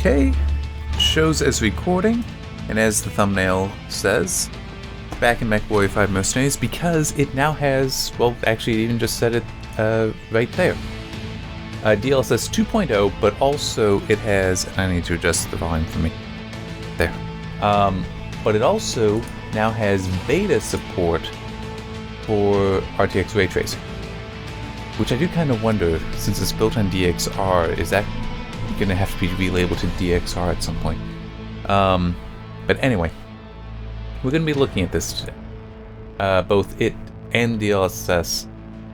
Okay, shows as recording, and as the thumbnail says, back in MechWarrior 5 Mercenaries, because it now has, well, actually it even just said it right there. DLSS 2.0, but also it has, I need to adjust the volume for me, there. But it also now has beta support for RTX ray tracing, which I do kind of wonder, since it's built on DXR, is that going to have to be relabeled to DXR at some point? But anyway, we're going to be looking at this today. Both it and DLSS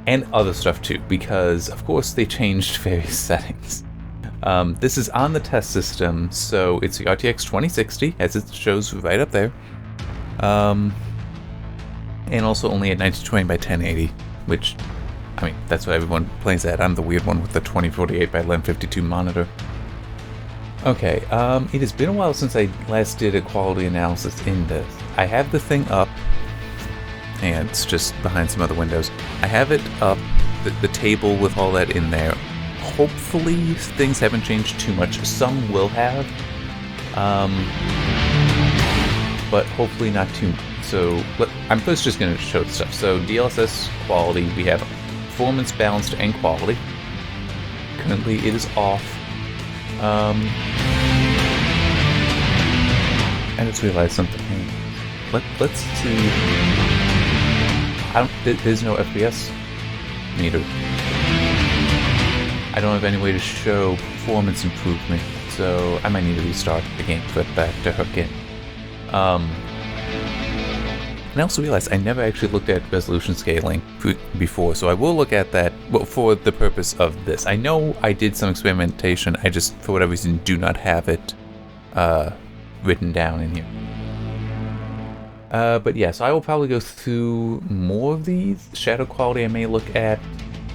and other stuff too, because of course they changed various settings. This is on the test system, so it's the RTX 2060, as it shows right up there. And also only at 1920 by 1080, which, I mean, that's what everyone plays at. I'm the weird one with the 2048 by 1152 monitor. Okay, it has been a while since I last did a quality analysis in this. I have the thing up, and it's just behind some other windows. I have it up, the table with all that in there. Hopefully things haven't changed too much. Some will have, but hopefully not too much. So I'm first just going to show the stuff. So DLSS quality, we have performance, balanced, and quality. Currently it is off. I just realized something. Let's see. There's no FPS meter. I don't have any way to show performance improvement, so I might need to restart the game, put back to hook in. And I also realized I never actually looked at resolution scaling before, so I will look at that for the purpose of this. I know I did some experimentation, I just, for whatever reason, do not have it written down in here. But yeah, so I will probably go through more of these. Shadow quality I may look at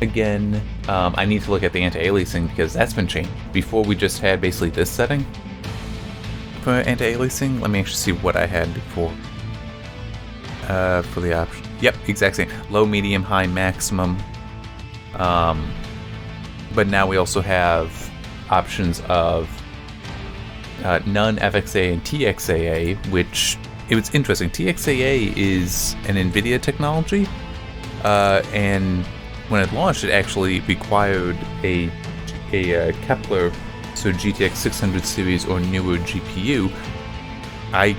again. I need to look at the anti-aliasing because that's been changed. Before we just had basically this setting for anti-aliasing. Let me actually see what I had before. For the option. Yep, exact same. Low, medium, high, maximum. But now we also have options of none, FXA, and Txaa, which it was interesting. Txaa is an NVIDIA technology, and when it launched, it actually required a Kepler, so GTX 600 series or newer GPU. I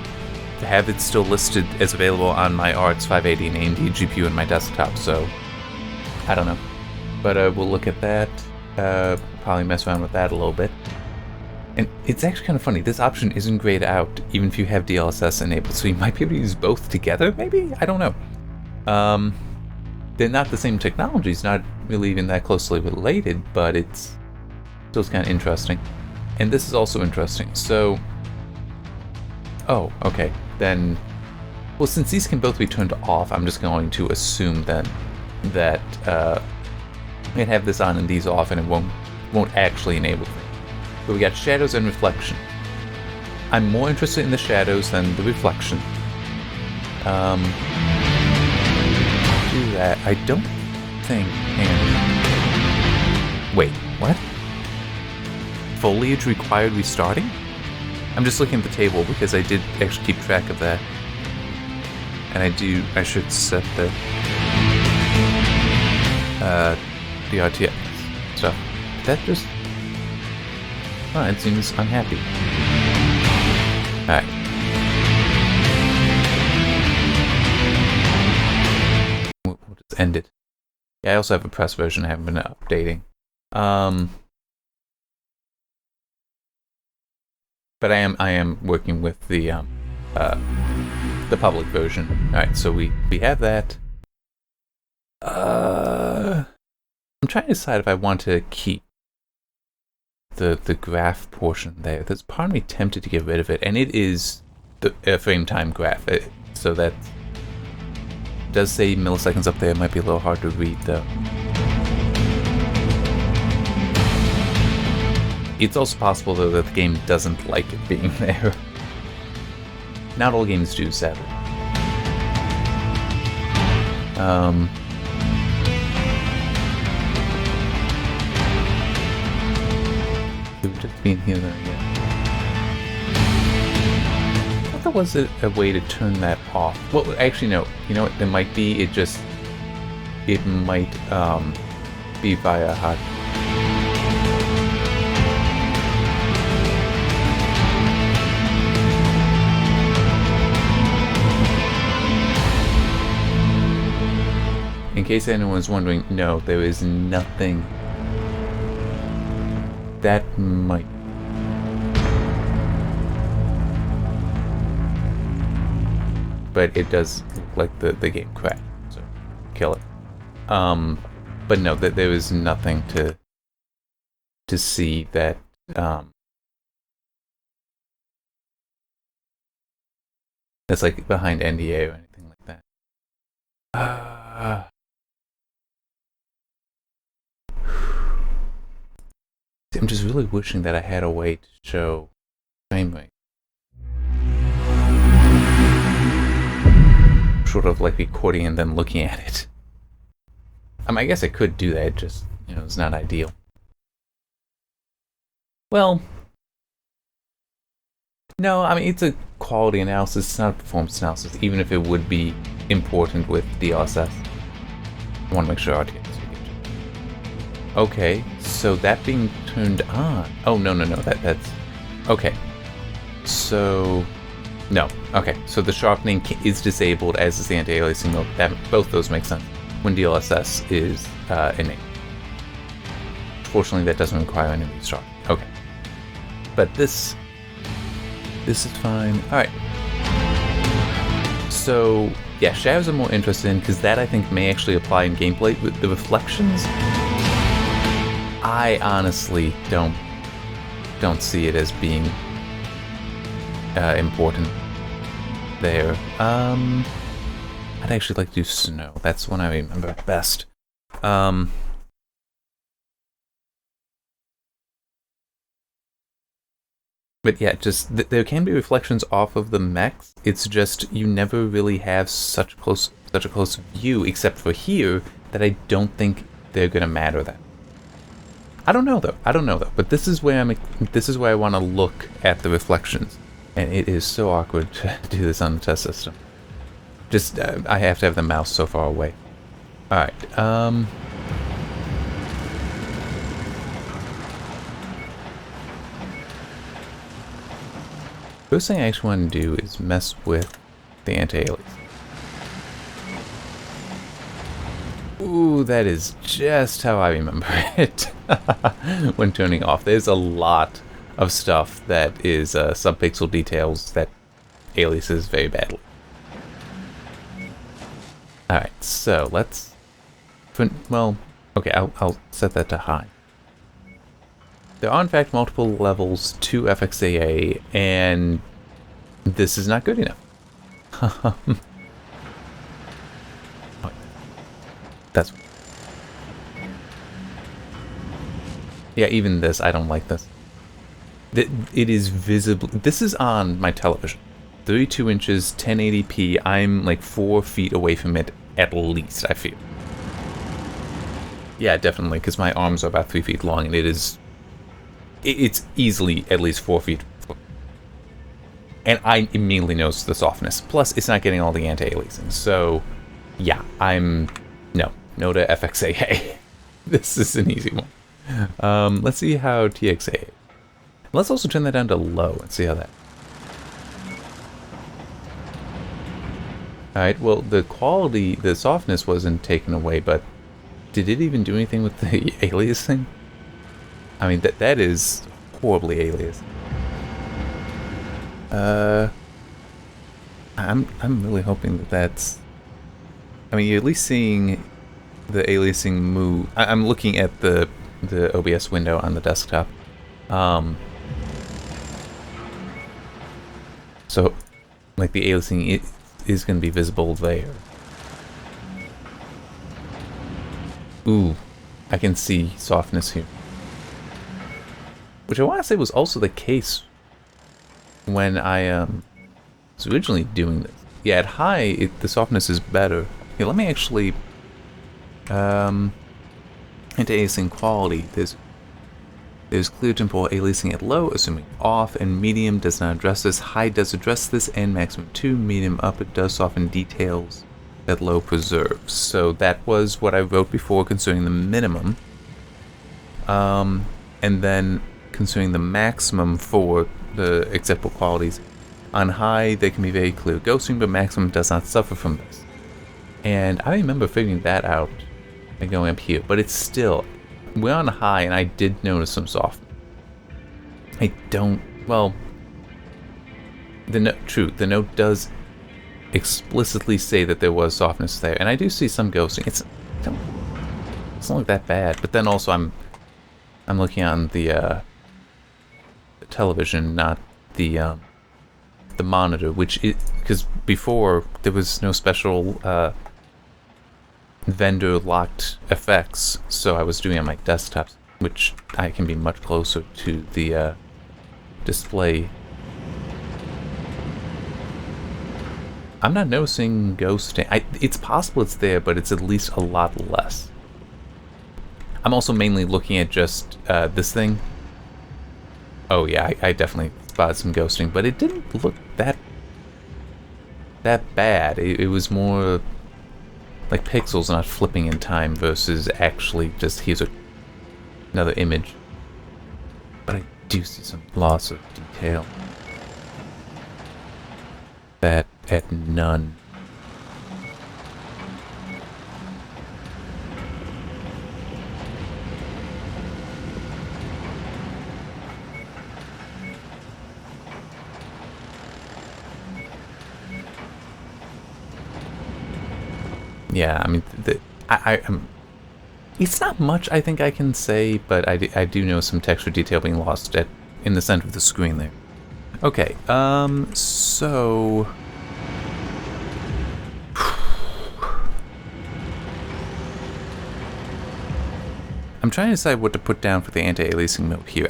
have it still listed as available on my RTX 580 and AMD GPU in my desktop, so I don't know. But we'll look at that, probably mess around with that a little bit. And it's actually kind of funny, this option isn't grayed out, even if you have DLSS enabled, so you might be able to use both together, maybe? I don't know. They're not the same technologies, not really even that closely related, but it's still kind of interesting. And this is also interesting, so... Oh, okay. Then, well, since these can both be turned off, I'm just going to assume then that I can have this on and these off, and it won't actually enable them. But we got shadows and reflection. I'm more interested in the shadows than the reflection. Do that. I don't think. Wait, what? Foliage required restarting? I'm just looking at the table because I did actually keep track of that. And I should set the RTX stuff. That just... Oh, it seems unhappy. Alright. We'll just end it. Yeah, I also have a press version I haven't been updating. But I am working with the public version. Alright, so we have that. I'm trying to decide if I want to keep the graph portion there. There's part of me tempted to get rid of it, and it is the frame time graph. So that does say milliseconds up there. It might be a little hard to read though. It's also possible, though, that the game doesn't like it being there. Not all games do, sadly. It would just be in here, though, yeah. there was a way to turn that off. Well, actually, no. You know what? There might be. It might be via hot. In case anyone's wondering, no, there is nothing. That might. But it does look like the game crashed, so kill it. But no, that there is nothing to see that that's like behind NDA or anything like that. I'm just really wishing that I had a way to show frame rate. Sort of like recording and then looking at it. I mean, I guess I could do that, just, you know, it's not ideal. Well, no, I mean, it's a quality analysis, it's not a performance analysis, even if it would be important with DLSS. I want to make sure RTX. Okay, so that being turned on. Oh, no, that's... Okay. So... No. Okay, so the sharpening is disabled, as is the anti-aliasing mode. Both those make sense when DLSS is enabled. Fortunately, that doesn't require any restart. Okay. But this is fine. Alright. So, yeah, shadows I'm more interested in, because that I think may actually apply in gameplay. With the reflections, I honestly don't see it as being important there. I'd actually like to do snow. That's one I remember best. But yeah, just there can be reflections off of the mechs. It's just you never really have such a close view, except for here, that I don't think they're gonna matter that. I don't know though. But this is where I want to look at the reflections, and it is so awkward to do this on the test system. Just I have to have the mouse so far away. All right. First thing I actually want to do is mess with the anti-aliasing. Ooh, that is just how I remember it when turning off. There's a lot of stuff that is subpixel details that aliases very badly. Alright, so let's... Well, okay, I'll set that to high. There are in fact multiple levels to FXAA, and this is not good enough. That's... Yeah, even this, I don't like this. It is visible. This is on my television. 32 inches, 1080p. I'm like 4 feet away from it at least, I feel. Yeah, definitely, because my arms are about 3 feet long, and it's easily at least 4 feet. And I immediately notice the softness. Plus, it's not getting all the anti-aliasing. So, yeah, no to FXAA. This is an easy one. Let's see how Txaa. Let's also turn that down to low and see how that. Alright, well, the quality, the softness wasn't taken away, but did it even do anything with the aliasing? I mean, that is horribly aliased. I'm really hoping that that's... I mean, you're at least seeing the aliasing move. I'm looking at the OBS window on the desktop. So, like, the aliasing is going to be visible there. Ooh, I can see softness here. Which I want to say was also the case when I was originally doing this. Yeah, at high, the softness is better. Here, let me actually... Anti-aliasing quality. There's There's clear temporal aliasing at low, assuming off, and medium does not address this. High does address this, and maximum 2. Medium up, it does soften details that low preserves. So that was what I wrote before concerning the minimum. And then concerning the maximum for the acceptable qualities. On high, they can be very clear ghosting, but maximum does not suffer from this. And I remember figuring that out and going up here, but it's still, we're on high, and I did notice some softening. I don't, well, the note does explicitly say that there was softness there, and I do see some ghosting. It's not like that bad, but then also I'm looking on the television, not the monitor, which is because before there was no special vendor locked effects, so I was doing it on my desktops, which I can be much closer to the display. I'm not noticing ghosting. It's possible it's there, but it's at least a lot less. I'm also mainly looking at just this thing. Oh yeah, I definitely spotted some ghosting, but it didn't look that bad. It was more like pixels not flipping in time versus actually just here's another image. But I do see some loss of detail. That at none. Yeah, I mean, it's not much I think I can say, but I do know some texture detail being lost in the center of the screen there. Okay, so I'm trying to decide what to put down for the anti-aliasing mode here.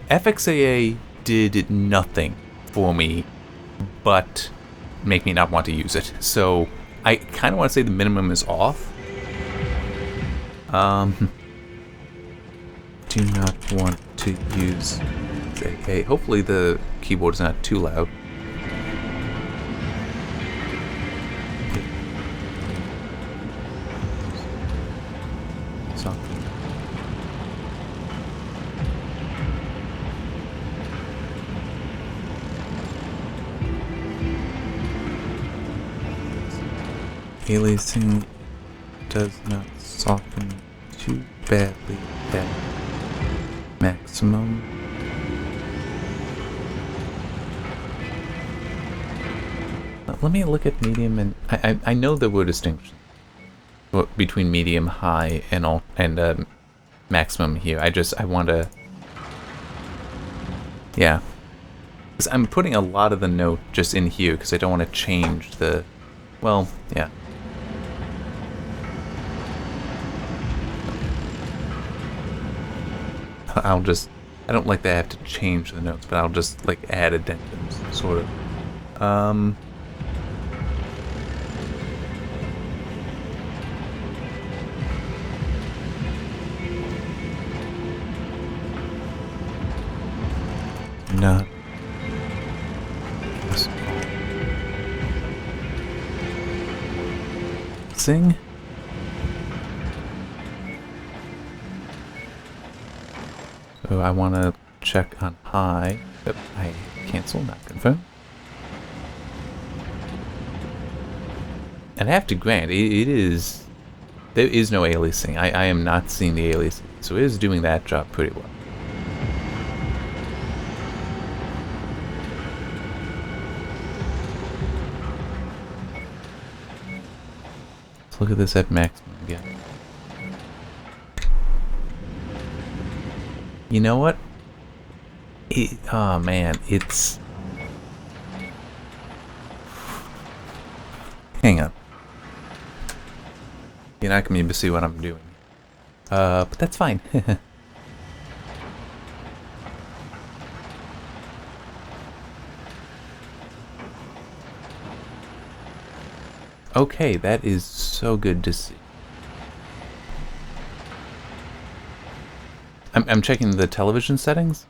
FXAA did nothing for me but make me not want to use it. So I kind of want to say the minimum is off. Do not want to use FXAA. Hopefully the keyboard is not too loud. Aliasing does not soften too badly at maximum. Let me look at medium, and I know there were distinctions between medium, high, and maximum here. I want to, yeah, because I'm putting a lot of the note just in here because I don't want to change the, well, yeah. I don't like that I have to change the notes, but I'll just like add addendums, sort of. Not. Sing. So I want to check on high. Yep, I cancel, not confirm. And I have to grant, there is no aliasing. I am not seeing the aliasing, so it is doing that job pretty well. Let's look at this at maximum again. You know what? Oh man, it's... Hang on. You're not going to be able to see what I'm doing. But that's fine. Okay, that is so good to see. I'm checking the television settings,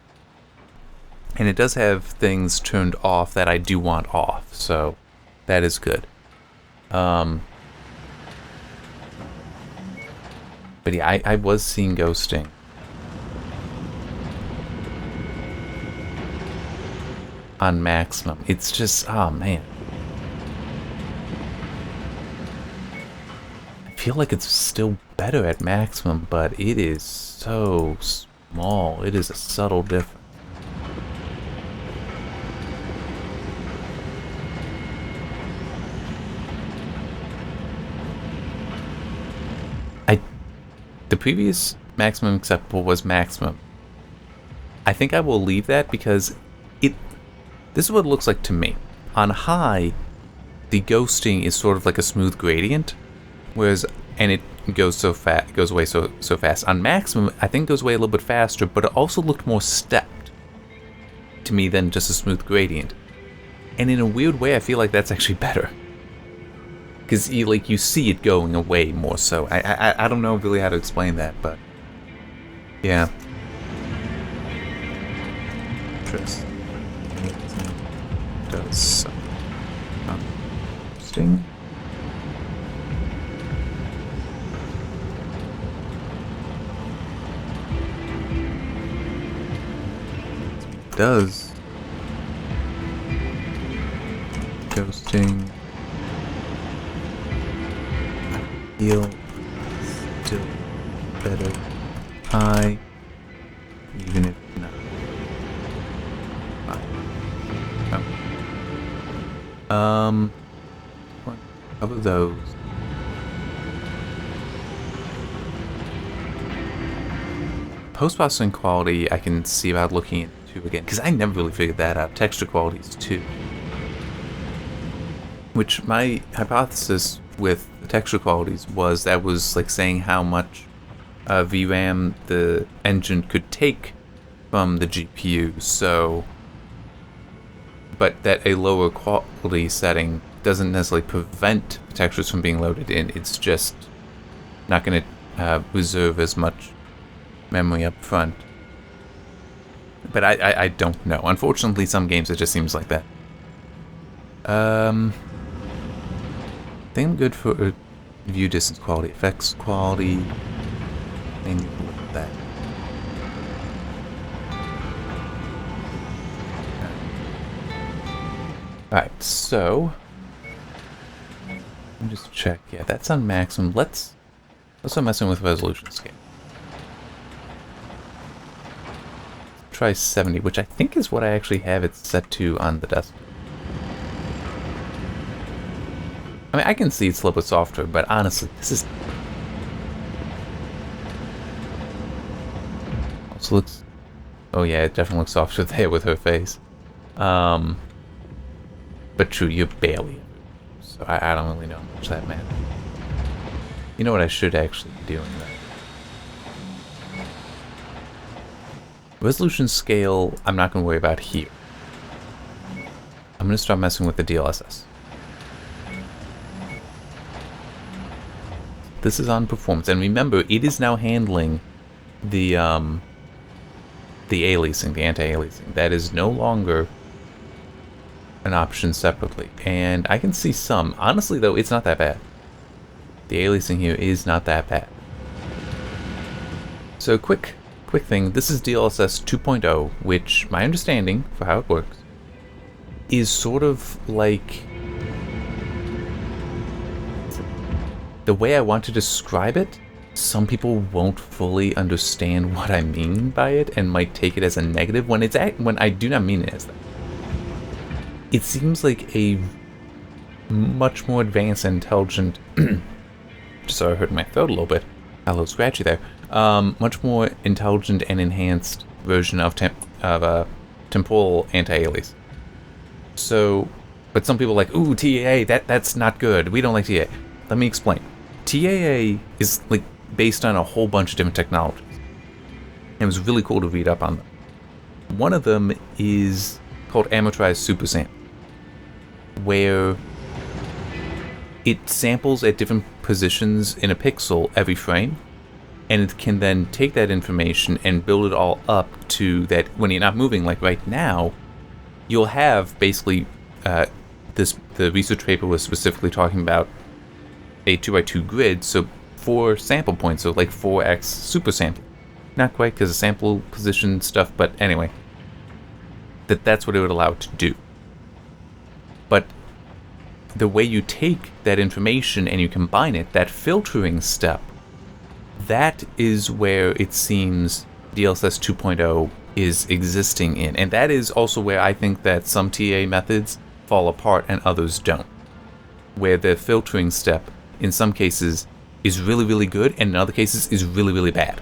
and it does have things turned off that I do want off, so that is good. But yeah, I was seeing ghosting. On maximum. It's just, oh man. I feel like it's still better at maximum, but it is so small. It is a subtle difference. The previous maximum acceptable was maximum. I think I will leave that because this is what it looks like to me. On high, the ghosting is sort of like a smooth gradient, whereas it goes away so fast. On maximum, I think it goes away a little bit faster, but it also looked more stepped to me than just a smooth gradient. And in a weird way, I feel like that's actually better. Because you see it going away more so. I don't know really how to explain that, but yeah. Interesting. Does some interesting. Does ghosting feel still better high, even if not high. What cover those? Post-processing quality I can see about looking into again, because I never really figured that out. Texture qualities too. Which my hypothesis with the texture qualities was that was like saying how much VRAM the engine could take from the GPU, so but that a lower quality setting doesn't necessarily prevent textures from being loaded in. It's just not going to reserve as much memory up front. But I don't know. Unfortunately, some games it just seems like that. I think I'm good for view distance quality, effects quality. I think look at that. Alright, so let me just check. Yeah, that's on maximum. Let's start messing with resolution scale. Try 70, which I think is what I actually have it set to on the desktop. I mean, I can see it's a little bit softer, but honestly, this is... Also looks... Oh yeah, it definitely looks softer there with her face. But true, you're barely... So I don't really know how much that matters. You know what I should actually be doing, though? Resolution scale, I'm not going to worry about here. I'm going to start messing with the DLSS. This is on performance, and remember, it is now handling the aliasing, the anti-aliasing. That is no longer an option separately, and I can see some. Honestly, though, it's not that bad. The aliasing here is not that bad. So, quick thing. This is DLSS 2.0, which my understanding for how it works is sort of like the way I want to describe it. Some people won't fully understand what I mean by it and might take it as a negative when when I do not mean it as that. It seems like a much more advanced and intelligent sorry, I hurt my throat a little bit. A little scratchy there. Much more intelligent and enhanced version of temporal anti-aliasing. So, but some people are like, ooh, TAA, that's not good. We don't like TAA. Let me explain. TAA is like based on a whole bunch of different technologies. And it was really cool to read up on them. One of them is called amortized supersample, where it samples at different positions in a pixel every frame, and it can then take that information and build it all up to that. When you're not moving, like right now, you'll have basically the research paper was specifically talking about a 2x2 grid, so 4 sample points, so like 4x super sample. Not quite because of sample position stuff, but anyway, that's what it would allow it to do. But the way you take that information and you combine it, that filtering step, that is where it seems DLSS 2.0 is existing in. And that is also where I think that some TA methods fall apart and others don't. Where the filtering step, in some cases, is really, really good, and in other cases is really, really bad.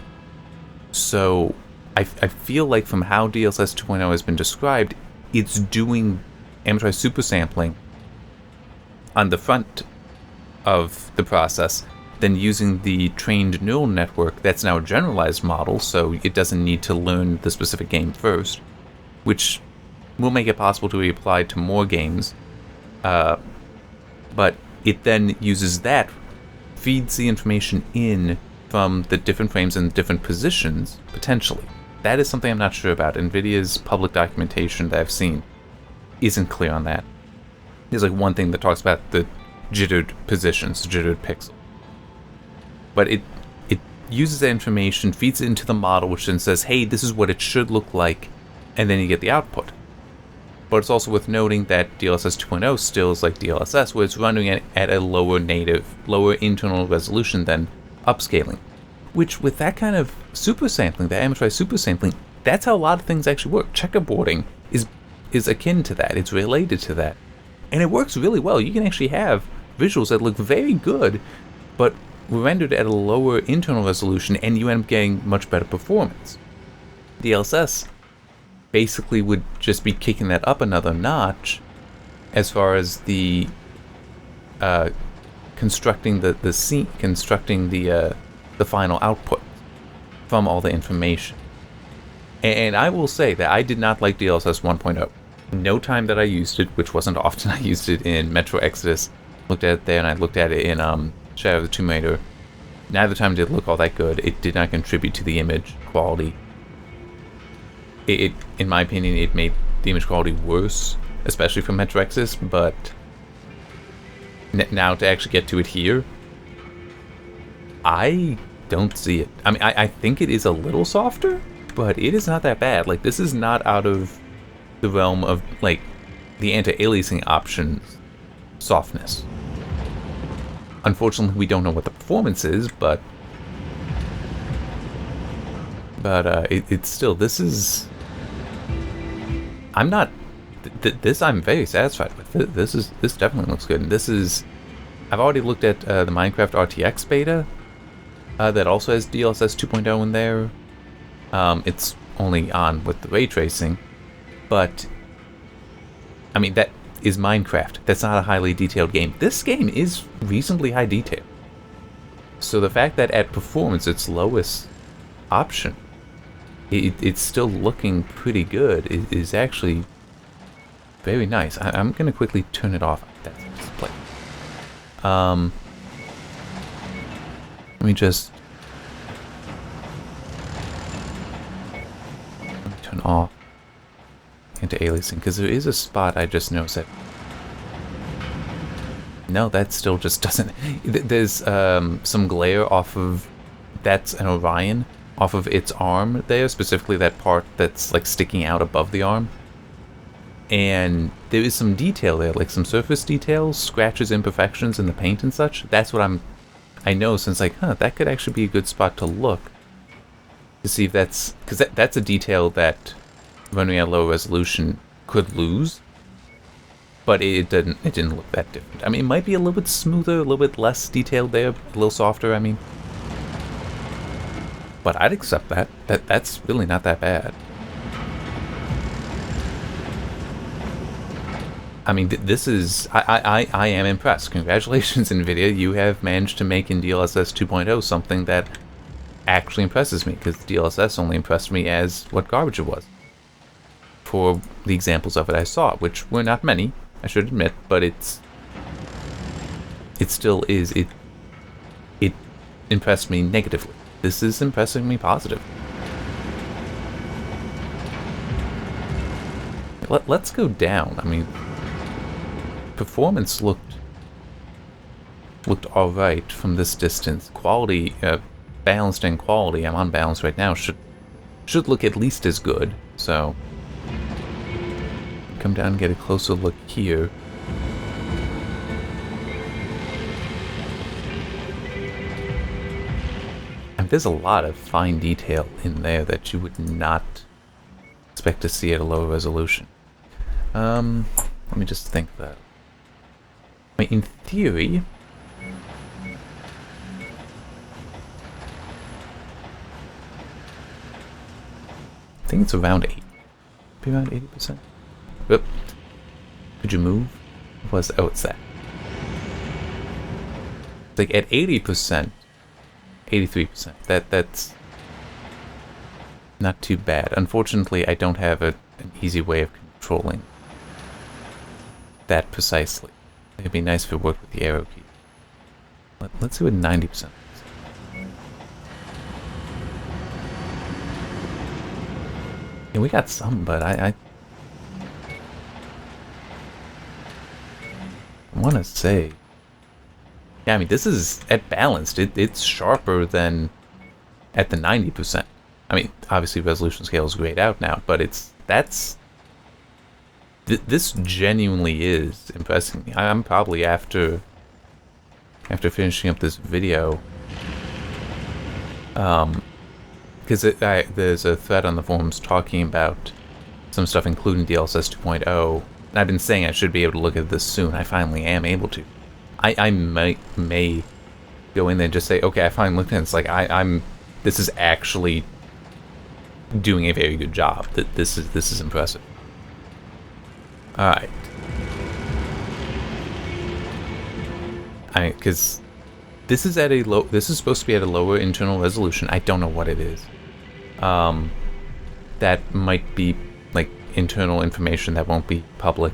So I feel like from how DLSS 2.0 has been described, it's doing amateur super sampling on the front of the process, then using the trained neural network that's now a generalized model, so it doesn't need to learn the specific game first, which will make it possible to be applied to more games. But it then uses that, feeds the information in from the different frames and different positions, potentially. That is something I'm not sure about. NVIDIA's public documentation that I've seen isn't clear on that. There's like one thing that talks about the jittered positions, jittered pixel. But it uses that information, feeds it into the model, which then says, hey, this is what it should look like, and then you get the output. But it's also worth noting that DLSS 2.0 still is like DLSS, where it's running at a lower internal resolution than upscaling. Which, with that kind of super sampling, that amortized super sampling, that's how a lot of things actually work. Checkerboarding is akin to that. It's related to that. And it works really well. You can actually have visuals that look very good, but rendered at a lower internal resolution, and you end up getting much better performance. DLSS basically would just be kicking that up another notch as far as the constructing the scene, constructing the final output from all the information. And I will say that I did not like DLSS 1.0. No time that I used it, which wasn't often, I used it in Metro Exodus, looked at it there, and I looked at it in Shadow of the Tomb Raider. Neither time did it look all that good. It did not contribute to the image quality. It, in my opinion, it made the image quality worse, especially for Metro Exodus, but now to actually get to it here, I don't see it. I mean, I think it is a little softer, but it is not that bad. Like, this is not out of the realm of, like, the anti-aliasing options softness. Unfortunately, we don't know what the performance is, but it's still, this is, I'm not, this I'm very satisfied with. This definitely looks good. And this is, I've already looked at the Minecraft RTX beta that also has DLSS 2.0 in there. It's only on with the ray tracing, but I mean, that is Minecraft. That's not a highly detailed game. This game is reasonably high detail. So the fact that at performance, its lowest option, it's still looking pretty good, is actually very nice. I'm going to quickly turn it off. That's display. Let me just turn off Anti-Aliasing, because there is a spot I just noticed that. No, that still just doesn't. There's some glare off of, that's an Orion, off of its arm there, specifically that part that's like sticking out above the arm. And there is some detail there, like some surface details, scratches, imperfections in the paint and such. That's what I know, since like, that could actually be a good spot to look to see if that's, because that's a detail that running at low resolution could lose, but it didn't look that different. I mean, it might be a little bit smoother, a little bit less detailed there, a little softer, I mean. But I'd accept that. That's really not that bad. I mean, this is, I am impressed. Congratulations, NVIDIA. You have managed to make in DLSS 2.0 something that actually impresses me, because DLSS only impressed me as what garbage it was. For the examples of it I saw, which were not many, I should admit, but it still is, it impressed me negatively. this is impressing me positive. Let's go down. I mean, performance looked alright from this distance. Quality, balanced and quality, I'm on balance right now, should look at least as good. So, come down and get a closer look here. And there's a lot of fine detail in there that you would not expect to see at a lower resolution. Let me just think that. I mean, in theory, I think it's around 80. Maybe around 80%. Oop. Could you move? Oh, it's that. Like at 80%, 83%. That's not too bad. Unfortunately, I don't have an easy way of controlling that precisely. It'd be nice if it worked with the arrow key. Let's see what 90% is. Yeah, we got some, but I want to say... Yeah, I mean, this is, at balanced, it's sharper than at the 90%. I mean, obviously resolution scale is grayed out now, but this genuinely is impressing me. I'm probably after finishing up this video, because there's a thread on the forums talking about some stuff including DLSS 2.0, and I've been saying I should be able to look at this soon. I finally am able to. I may go in there and just say, okay, I finally looked at it. It's like this is actually doing a very good job. This is impressive. All right. Because this is at a low. This is supposed to be at a lower internal resolution. I don't know what it is. That might be like internal information that won't be public.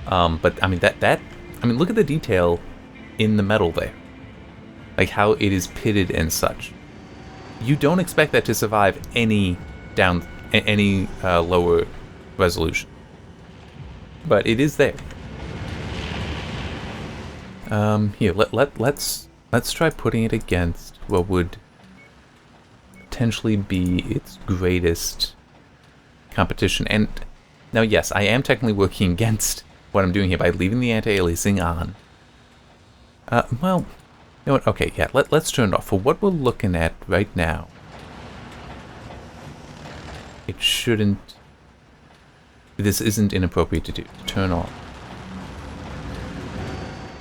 But I mean I mean, look at the detail in the metal there, like how it is pitted and such. You don't expect that to survive any lower resolution, but it is there. Here, let's try putting it against what would potentially be its greatest competition. And now, yes, I am technically working against what I'm doing here by leaving the anti-aliasing on. Well, you know what? Okay, yeah, let's turn it off. For what we're looking at right now, it shouldn't... This isn't inappropriate to do. Turn off.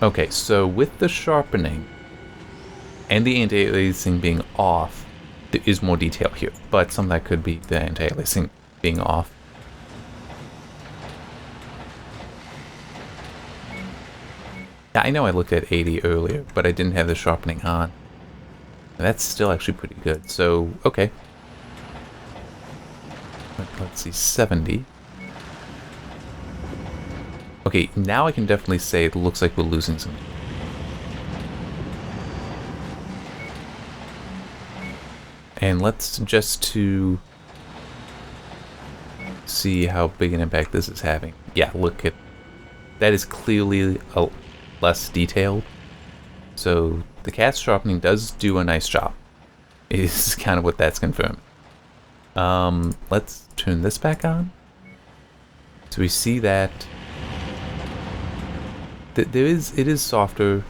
Okay, so with the sharpening and the anti-aliasing being off, there is more detail here, but some of that could be the anti-aliasing being off. Yeah, I know I looked at 80 earlier, but I didn't have the sharpening on. And that's still actually pretty good, so, okay. Let's see, 70. Okay, now I can definitely say it looks like we're losing some. And let's just to see how big an impact this is having. Yeah, look at that, is clearly less detailed. So the cast sharpening does do a nice job. Is kind of what that's confirming. Let's turn this back on. So we see that it is softer.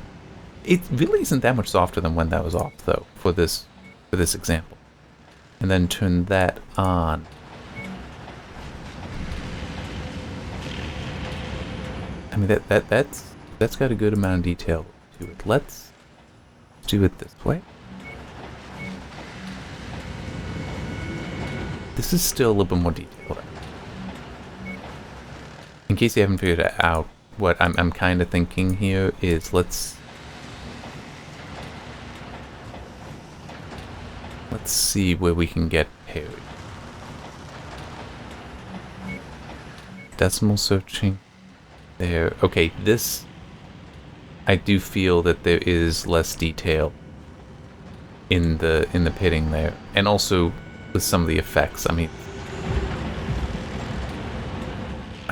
It really isn't that much softer than when that was off, though, for this example. And then turn that on. I mean, that's got a good amount of detail to it. Let's do it this way. This is still a little bit more detailed. In case you haven't figured it out, what I'm kind of thinking here is let's see where we can get parity. Decimal searching. There. Okay, this, I do feel that there is less detail in the pitting there, and also with some of the effects. I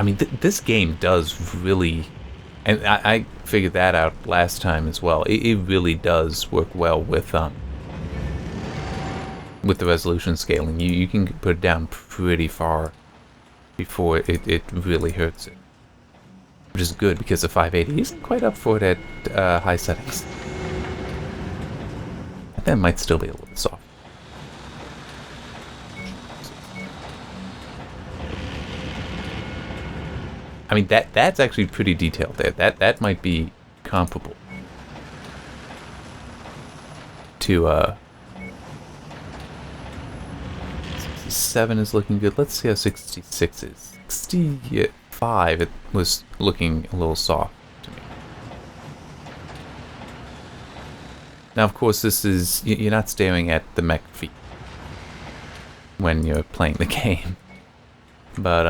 mean, this game does really, and I figured that out last time as well. It really does work well with the resolution scaling. You can put it down pretty far before it really hurts it, which is good because the 580 isn't quite up for it at high settings. That might still be a little soft. I mean, that's actually pretty detailed there. That might be comparable to 67 is looking good. Let's see how 66 is. 65, it was looking a little soft to me. Now, of course, this is, you're not staring at the mech feet when you're playing the game. But,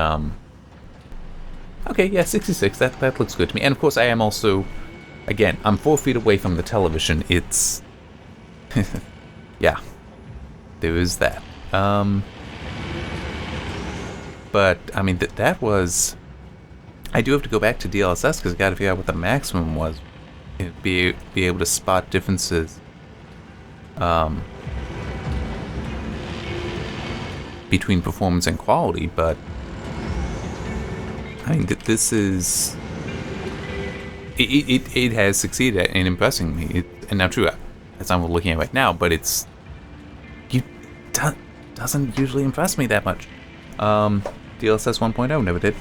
okay, yeah, 66, that looks good to me. And of course, I am also, again, I'm 4 feet away from the television. It's, yeah, there is that. But, I mean, that was, I do have to go back to DLSS because I gotta figure out what the maximum was. Be able to spot differences between performance and quality, but I mean, this is, it has succeeded in impressing me. And now, true, that's not what we're looking at right now, but it's, doesn't usually impress me that much. DLSS 1.0 never did.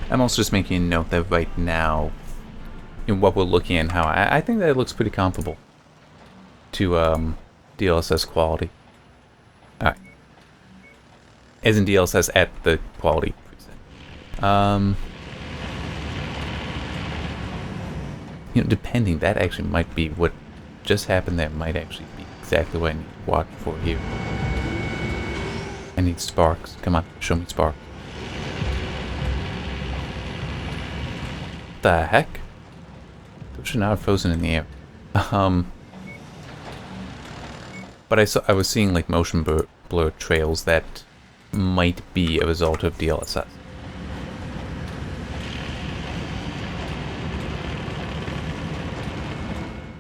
I'm also just making a note that right now, in what we're looking at, how I think that it looks pretty comparable to DLSS quality. Alright. As in DLSS at the quality preset. You know, depending, that actually might be what just happened. That might actually be exactly what I need to watch for here. I need sparks. Come on, show me sparks. The heck? Those should not have frozen in the air. But I was seeing like motion blur trails that might be a result of DLSS.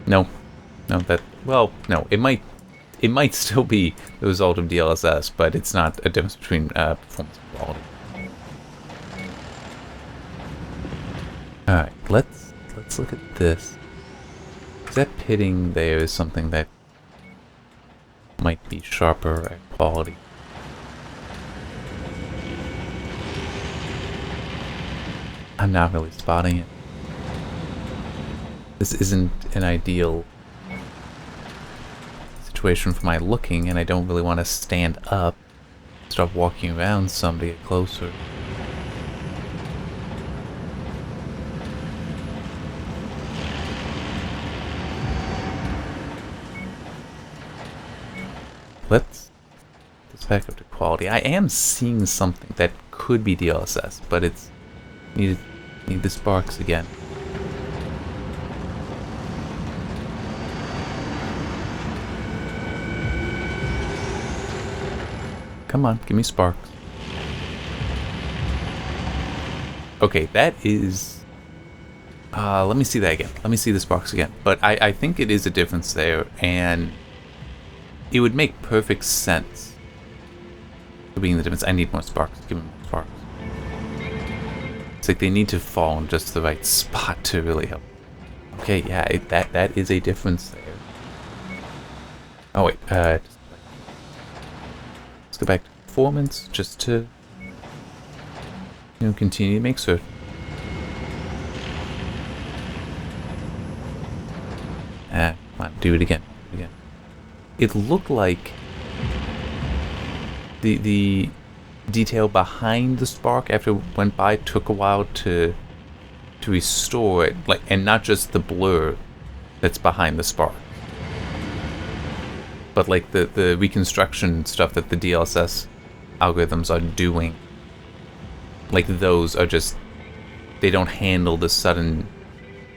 No, it might still be the result of DLSS, but it's not a difference between performance and quality. Alright, let's look at this. That pitting there is something that might be sharper at quality. I'm not really spotting it. This isn't an ideal situation for my looking, and I don't really want to stand up, start walking around some to get closer. Let's get this back up to quality. I am seeing something that could be DLSS, but it's need the sparks again. Come on, give me sparks. Okay, that is... let me see that again. Let me see this box again. But I think it is a difference there, and it would make perfect sense to being the difference. I need more sparks. Give me more sparks. It's like they need to fall in just the right spot to really help. Okay, yeah, that is a difference there. Oh wait, let's go back to performance just to, continue to make certain. Come on, do it again. It looked like the detail behind the spark after it went by took a while to restore it, like, and not just the blur that's behind the spark, but like the reconstruction stuff that the DLSS algorithms are doing. Like those are just, they don't handle the sudden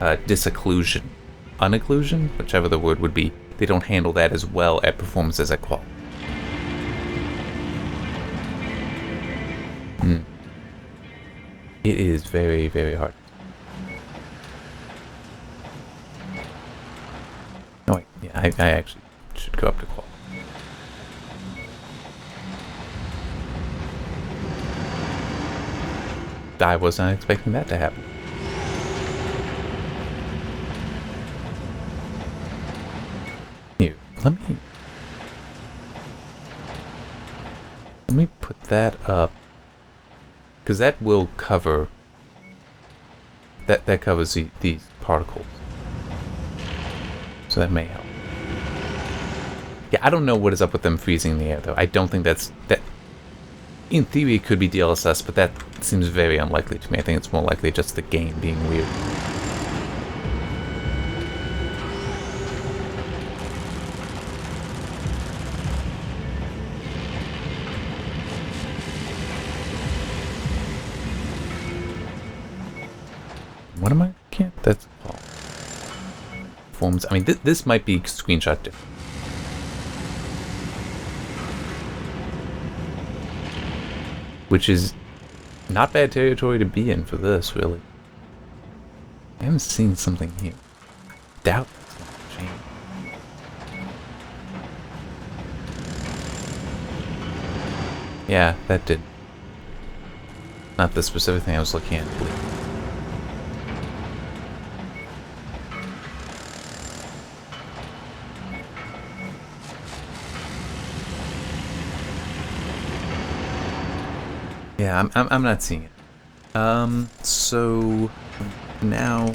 disocclusion, unocclusion, whichever the word would be. They don't handle that as well at performance as at quality. It is very, very hard. Oh wait, yeah, I actually should go up to quality. I was not expecting that to happen. Here, let me put that up, because that will cover, that covers these particles, so that may help. Yeah, I don't know what is up with them freezing in the air though. I don't think that. In theory, it could be DLSS, but that seems very unlikely to me. I think it's more likely just the game being weird. What am I looking at? That's all. Forms. I mean, this might be screenshot different. Which is not bad territory to be in for this, really. I haven't seen something here. Doubt that's going to change. Yeah, that did. Not the specific thing I was looking at, I believe. Yeah, I'm not seeing it. So now,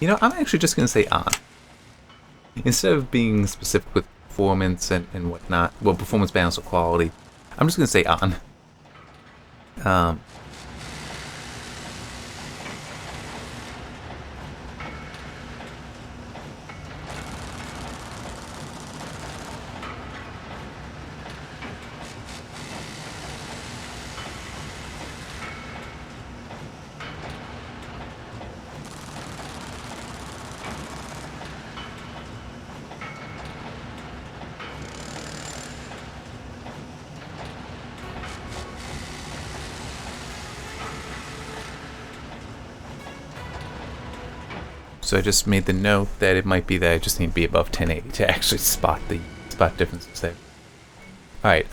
I'm actually just gonna say on. Instead of being specific with performance and whatnot, well, performance, balance, or quality, I'm just gonna say on. So I just made the note that it might be that I just need to be above 1080 to actually spot differences there. All right.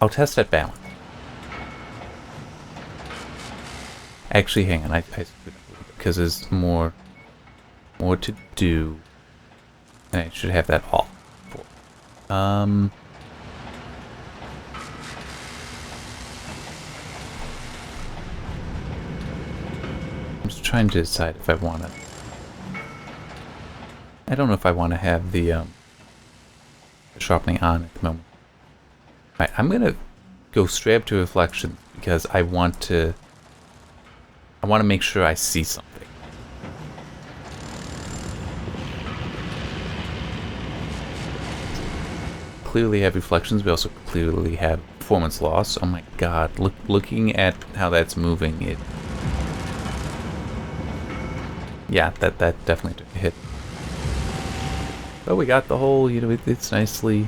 I'll test that balance. Actually, hang on. I because there's more to do, and I should have that all. I'm just trying to decide if I want to. I don't know if I want to have the sharpening on at the moment. Alright, I'm gonna go straight up to reflection because I want to make sure I see something. Clearly have reflections, we also clearly have performance loss. Oh my god, looking at how that's moving, it... Yeah, that definitely took a hit. But we got the whole, it's nicely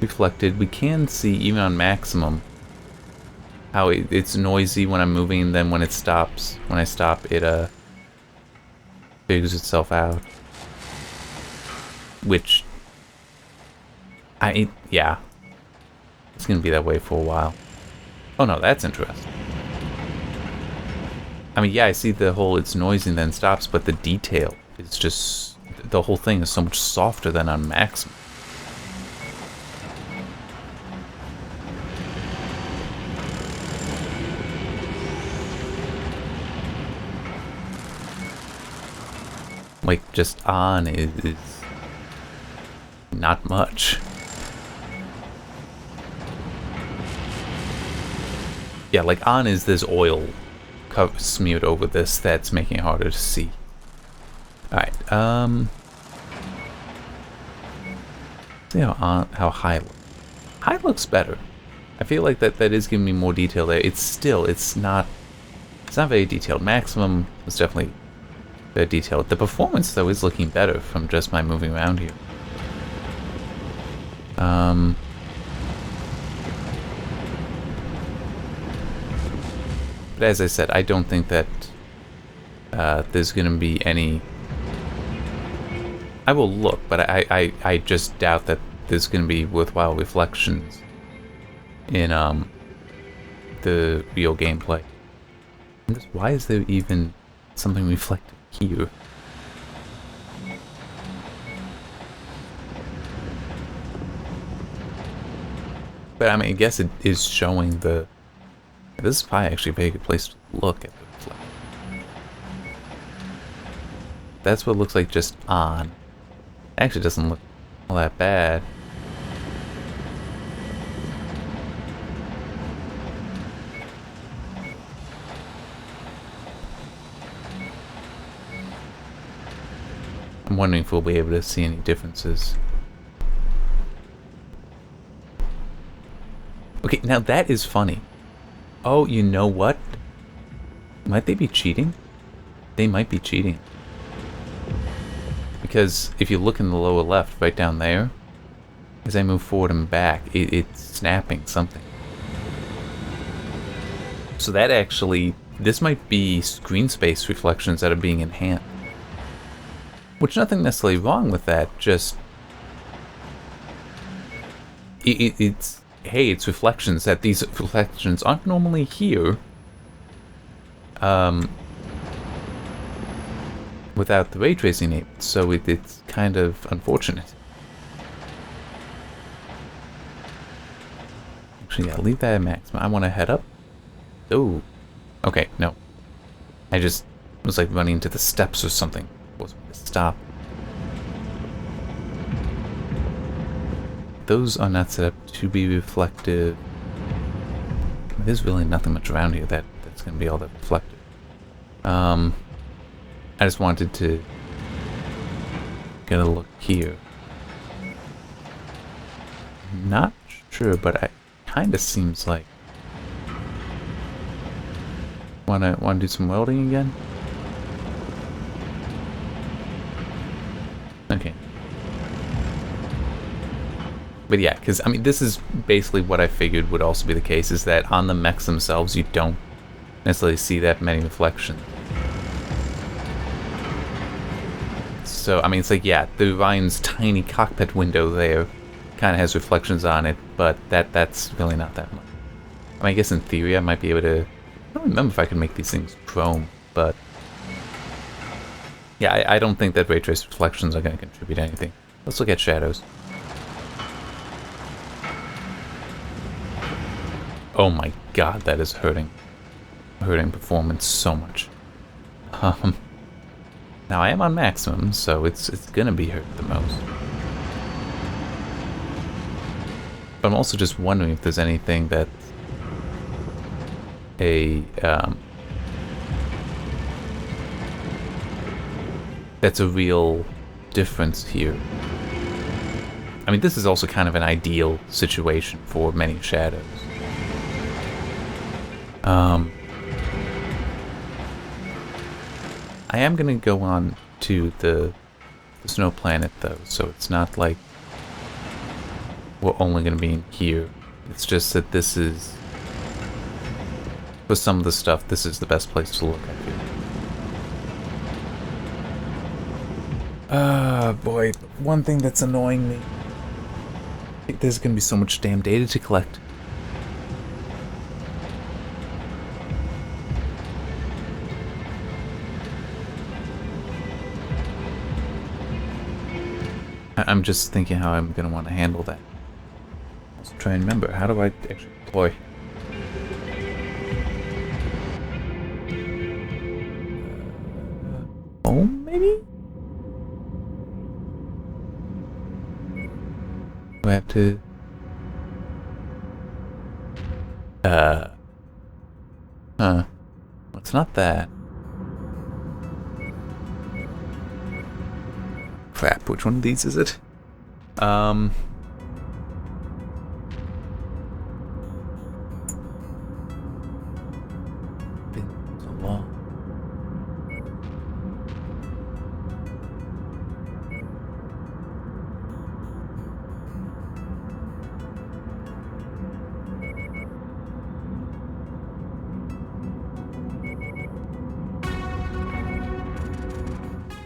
reflected. We can see, even on maximum, how it's noisy when I'm moving, and then when it stops, when I stop, it figures itself out. Which, yeah. It's gonna be that way for a while. Oh no, that's interesting. I mean, yeah, I see the whole it's noisy and then stops, but the detail is just... the whole thing is so much softer than on maximum. Like, just on is not much. Yeah, like on is this oil smeared over this that's making it harder to see. Alright, see how high looks. High looks better. I feel like that is giving me more detail there. It's not very detailed. Maximum is definitely very detailed. The performance though is looking better from just my moving around here. But as I said, I don't think that there's going to be any... I will look, but I just doubt that there's going to be worthwhile reflections in the real gameplay. Why is there even something reflected here? But I mean, I guess it is showing the... This is probably actually a very good place to look at the reflection. That's what it looks like just on. Actually doesn't look all that bad. I'm wondering if we'll be able to see any differences. Okay, now that is funny. Oh, you know what? Might they be cheating? They might be cheating. Because if you look in the lower left, right down there, as I move forward and back, it's snapping something. So that actually, this might be screen space reflections that are being enhanced. Which nothing necessarily wrong with that, just... it's... Hey, it's reflections, that these reflections aren't normally here. Without the ray tracing enabled, so it's kind of unfortunate. Actually, yeah, leave that at maximum. I want to head up. Oh, okay, no. I just was like running into the steps or something. Wasn't going to stop. Those are not set up to be reflective. There's really nothing much around here that's going to be all that reflective. I just wanted to get a look here. Not sure, but it kind of seems like... Wanna do some welding again? Okay. But yeah, because, I mean, this is basically what I figured would also be the case, is that on the mechs themselves, you don't necessarily see that many reflections. So, I mean, it's like, yeah, the Orion's tiny cockpit window there kind of has reflections on it, but that's really not that much. I mean, I guess in theory I might be able to... I don't remember if I can make these things chrome, but... Yeah, I don't think that ray trace reflections are going to contribute to anything. Let's look at shadows. Oh my god, that is hurting. Hurting performance so much. Now I am on maximum, so it's gonna be hurt the most. But I'm also just wondering if there's anything that that's a real difference here. I mean, this is also kind of an ideal situation for many shadows. I am going to go on to the snow planet, though, so it's not like we're only going to be in here. It's just that this is, for some of the stuff, this is the best place to look, I feel. Boy, one thing that's annoying me. There's going to be so much damn data to collect. I'm just thinking how I'm going to want to handle that. Let's try and remember, how do I actually deploy? Home, maybe? Do I have to... Huh. It's not that. Crap, which one of these is it? Been so long.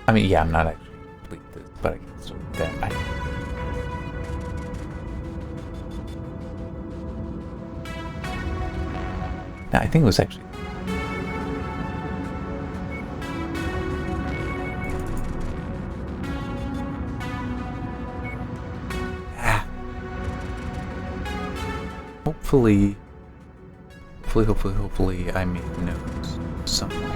I mean, yeah, I'm not actually complete this, but I can still do that. No, I think it was actually... Hopefully, I made notes somewhere.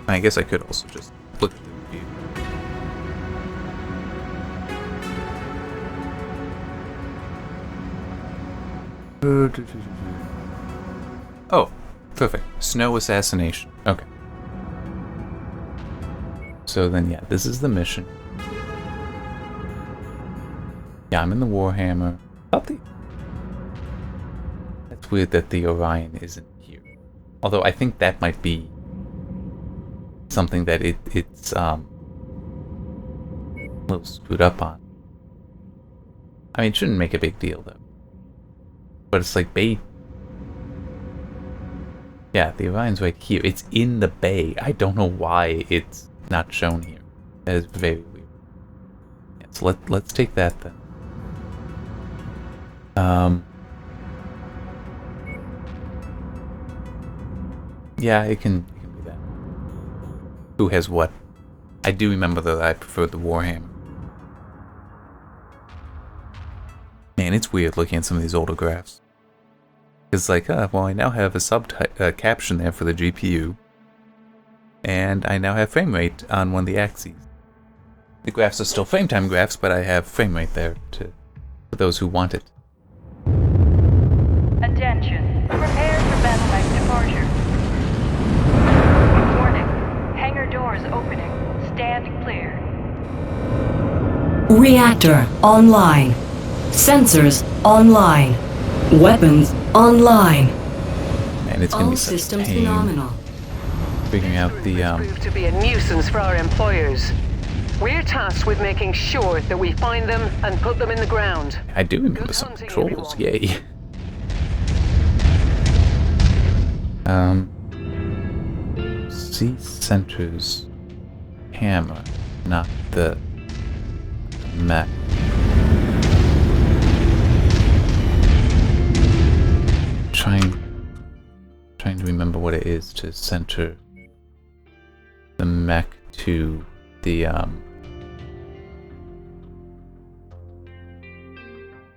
I guess I could also just look at the review. Oh, perfect. Snow assassination. Okay. So then, yeah, this is the mission. Yeah, I'm in the Warhammer. That's weird that the Orion isn't here. Although I think that might be something that it's a little screwed up on. I mean, it shouldn't make a big deal though. But it's like bay. Yeah, the Orion's right here. It's in the bay. I don't know why it's not shown here. That is very weird. Yeah, so let's take that then. Yeah, it can be that. Who has what? I do remember that I preferred the Warhammer. Man, it's weird looking at some of these older graphs. It's like, well, I now have a caption there for the GPU. And I now have frame rate on one of the axes. The graphs are still frame time graphs, but I have frame rate there for those who want it. Attention. Prepare for battle-like departure. Warning. Hangar doors opening. Stand clear. Reactor online. Sensors online. Weapons online. Man, it's gonna be such a systems pain phenomenal. figuring out the Proved to be a nuisance for our employers. We're tasked with making sure that we find them and put them in the ground. I do remember Good some hunting, controls, everyone. yay. C centers hammer, not the mech. Trying to remember what it is to center the mech to the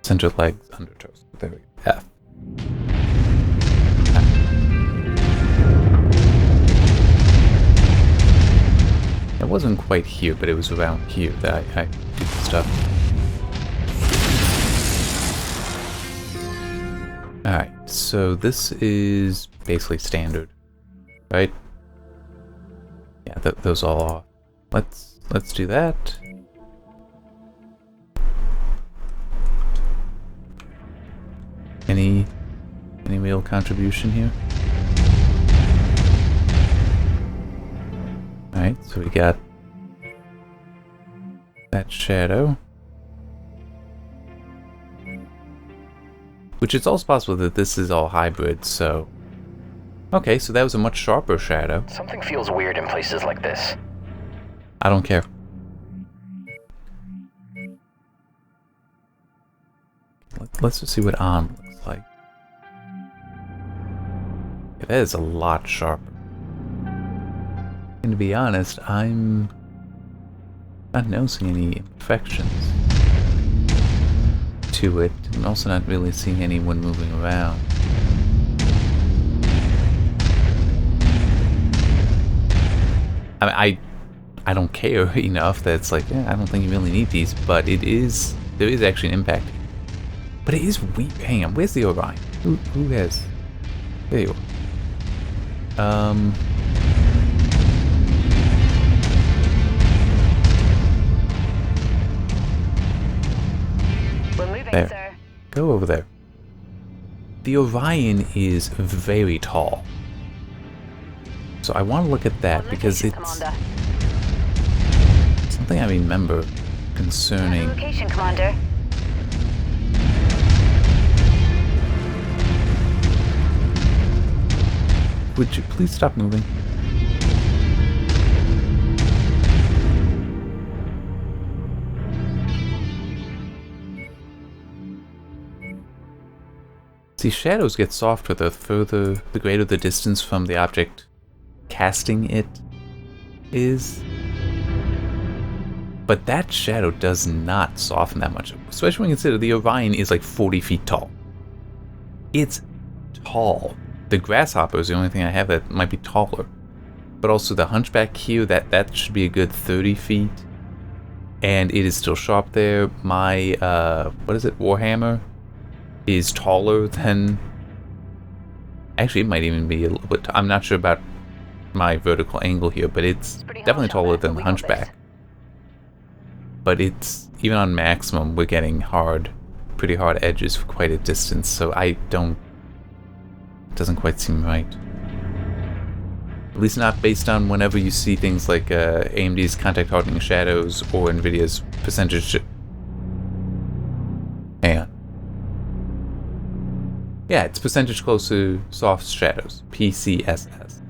center legs under torso. There we go. F. It wasn't quite here, but it was around here that I did the stuff. Alright, so this is basically standard, right? Yeah, those all are. Let's do that. Any real contribution here? Alright, so we got that shadow. Which it's also possible that this is all hybrid, so... Okay, so that was a much sharper shadow. Something feels weird in places like this. I don't care. Let's just see what on looks like. Yeah, that is a lot sharper. And to be honest, I'm not noticing any imperfections to it. I'm also not really seeing anyone moving around. I mean, I don't care enough that it's like, yeah, I don't think you really need these, but there is actually an impact. But it is weird. Hang on, where's the Orion? Who has? There you are. We're moving, There. sir. Go over there. The Orion is very tall. So I want to look at that because it's Commander. something I remember concerning... Location, Commander. Would you please stop moving? See, shadows get softer the greater the distance from the object casting it is. But that shadow does not soften that much, especially when you consider the Orion is like 40 feet tall. It's tall. The Grasshopper is the only thing I have that might be taller. But also the Hunchback here, that should be a good 30 feet. And it is still sharp there. My, what is it, Warhammer is taller than... Actually, it might even be a little bit... I'm not sure about my vertical angle here, but it's definitely taller than the Hunchback. But it's... Even on maximum, we're getting pretty hard edges for quite a distance, so I don't... Doesn't quite seem right. At least not based on whenever you see things like AMD's contact hardening shadows or NVIDIA's percentage... Hang on. Yeah, it's percentage close to soft shadows. PCSS.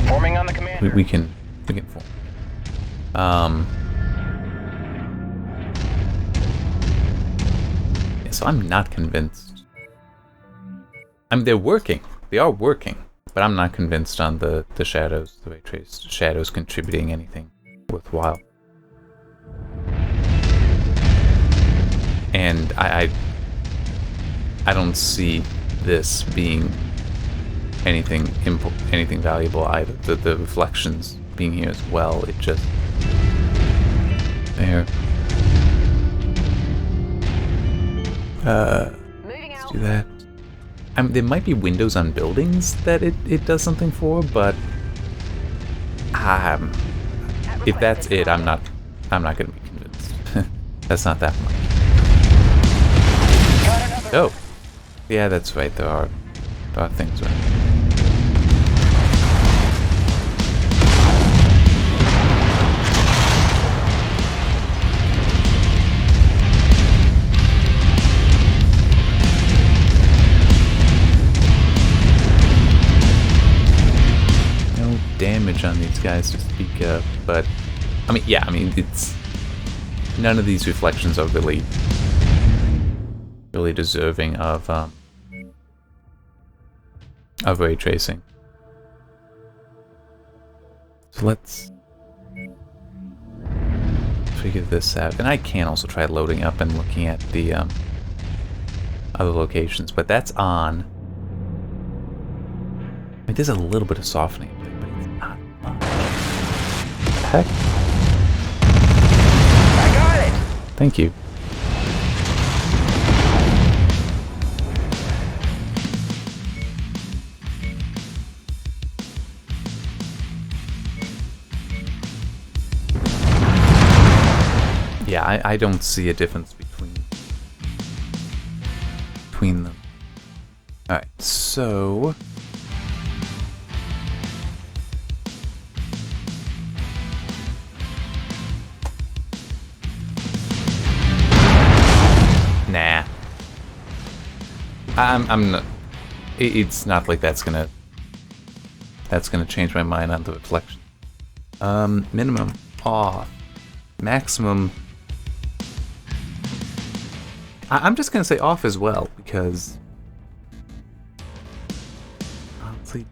Forming on the commander. We can form. Yeah, so I'm not convinced. I mean, they're working. They are working. But I'm not convinced on the shadows, the ray traced shadows contributing anything worthwhile. And I don't see this being anything valuable either. The reflections being here as well. It just there. Let's do that. There might be windows on buildings that it does something for, but if that's it, I'm not going to be convinced. That's not that much. Oh, yeah, that's right. There are things right. Damage on these guys to speak of, but it's none of these reflections are really deserving of ray tracing. So let's figure this out, and I can also try loading up and looking at the other locations, but that's on. I mean, there's a little bit of softening. Heck? I got it! Thank you. Yeah, I don't see a difference between between them. Alright, so... Nah. I'm not... It's not like that's gonna change my mind on the reflection. Minimum off. Maximum... I'm just gonna say off as well, because... honestly,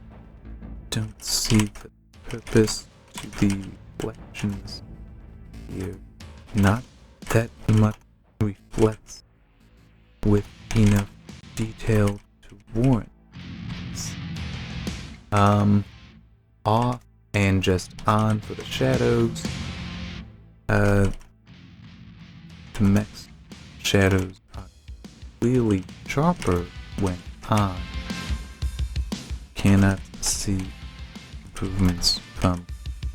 don't see the purpose to the reflections here. Not that much reflects with enough detail to warrant this. Off and just on for the shadows. The mech's shadows are clearly sharper when on. Cannot see improvements from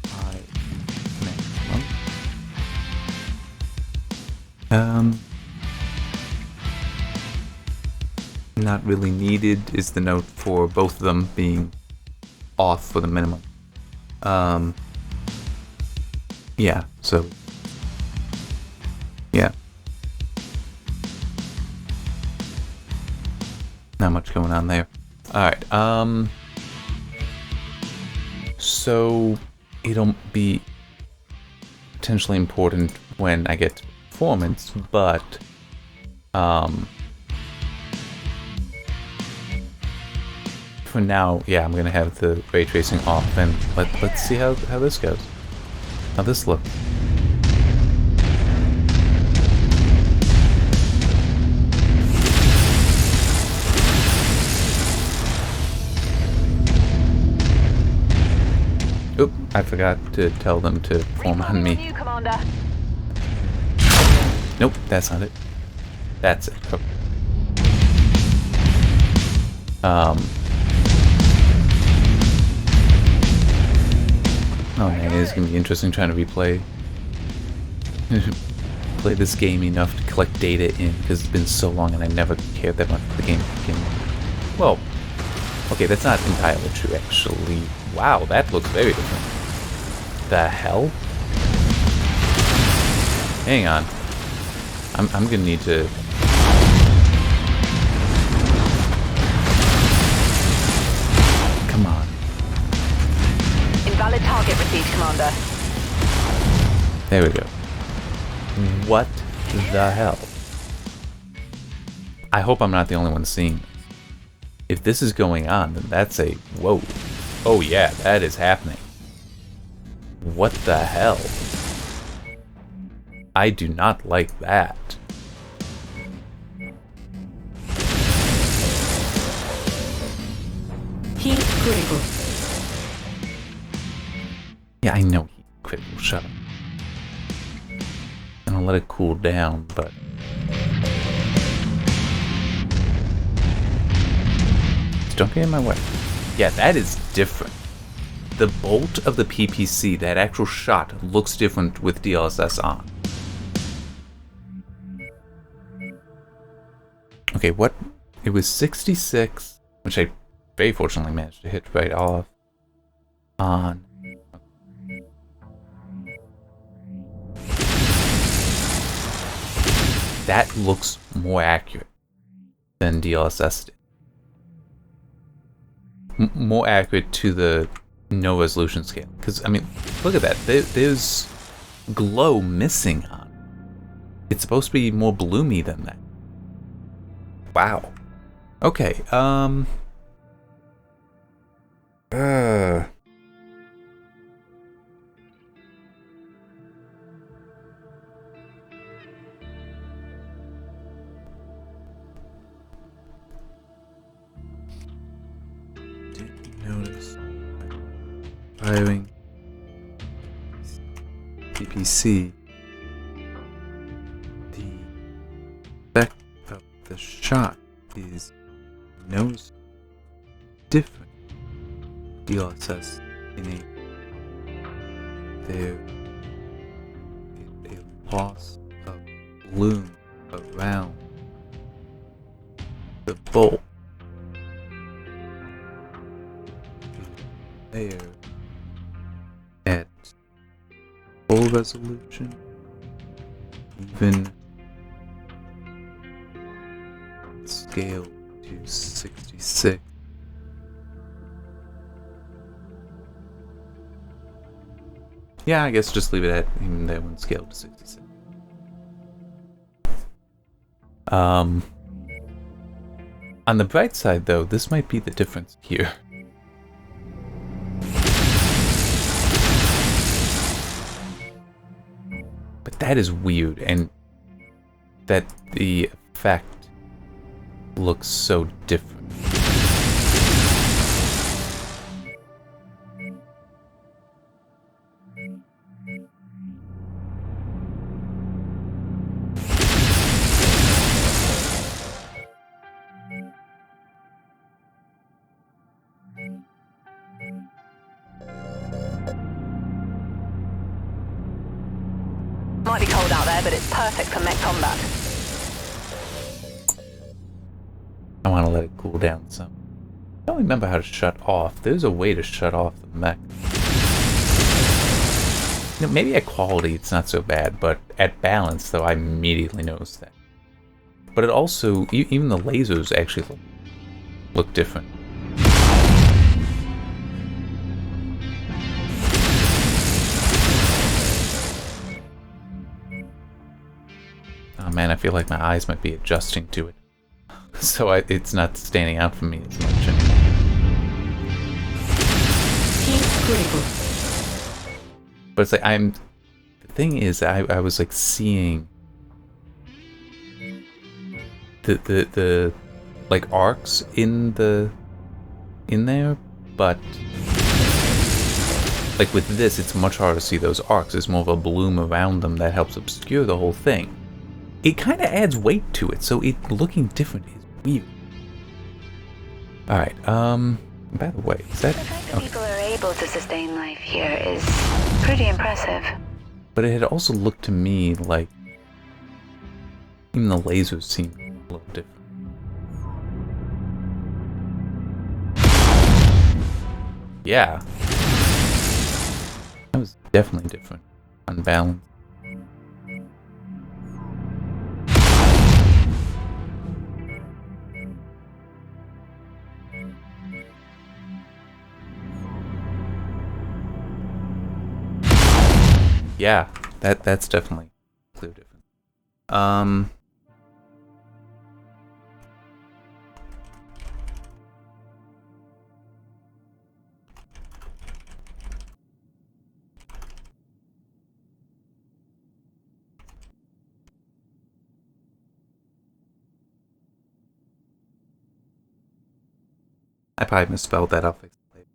high and maximum. Not really needed is the note for both of them being off for the minimum. Yeah, so yeah. Not much going on there. Alright, so it'll be potentially important when I get to performance, but for now, yeah, I'm gonna have the ray tracing off, and let's see how this goes. How this looks. Oop, I forgot to tell them to form on me. You, Commander. Nope, that's not it. That's it. Oh. Oh man, it is gonna be interesting trying to replay play this game enough to collect data in, because it's been so long and I never cared that much for the game. Well, okay, that's not entirely true actually. Wow, that looks very different. The hell? Hang on. I'm gonna need to... Come on. Invalid target received, Commander. There we go. What the hell? I hope I'm not the only one seeing this. If this is going on, then that's a... Whoa. Oh yeah, that is happening. What the hell? I do not like that. Heat critical. Yeah, I know heat critical. Shut up. And I'll let it cool down, but... Just don't get in my way. Yeah, that is different. The bolt of the PPC, that actual shot, looks different with DLSS on. Okay, what? It was 66, which I very fortunately managed to hit right off on. That looks more accurate than DLSS did. More accurate to the no resolution scale. Because, I mean, look at that. There's glow missing on. It's supposed to be more bloomy than that. Wow. Okay, didn't notice firing PPC. The effect of the shot is nose different. DLSS innate. There is a loss of bloom around the bolt. There. At full resolution. Even scale to 66. Yeah, I guess just leave it at even that one scale to 66. On the bright side, though, this might be the difference here. But that is weird, and that the effect looks so different. Might be cold out there, but it's perfect for mech combat. I want to let it cool down some. I don't remember how to shut off. There's a way to shut off the mech. You know, maybe at quality it's not so bad, but at balance, though, I immediately noticed that. But it also, even the lasers actually look different. Oh man, I feel like my eyes might be adjusting to it. So it's not standing out for me as much anymore. Heat critical. But it's like the thing is, I was like seeing the like arcs in there, but like with this, it's much harder to see those arcs. There's more of a bloom around them that helps obscure the whole thing. It kind of adds weight to it, so it looking different is weird. Alright, by the way, is that... The fact that people are able to sustain life here is pretty impressive. But it had also looked to me like even the lasers seemed a little different. Yeah. That was definitely different. Unbalanced. Yeah, that's definitely clear difference. I probably misspelled that. I'll fix it later.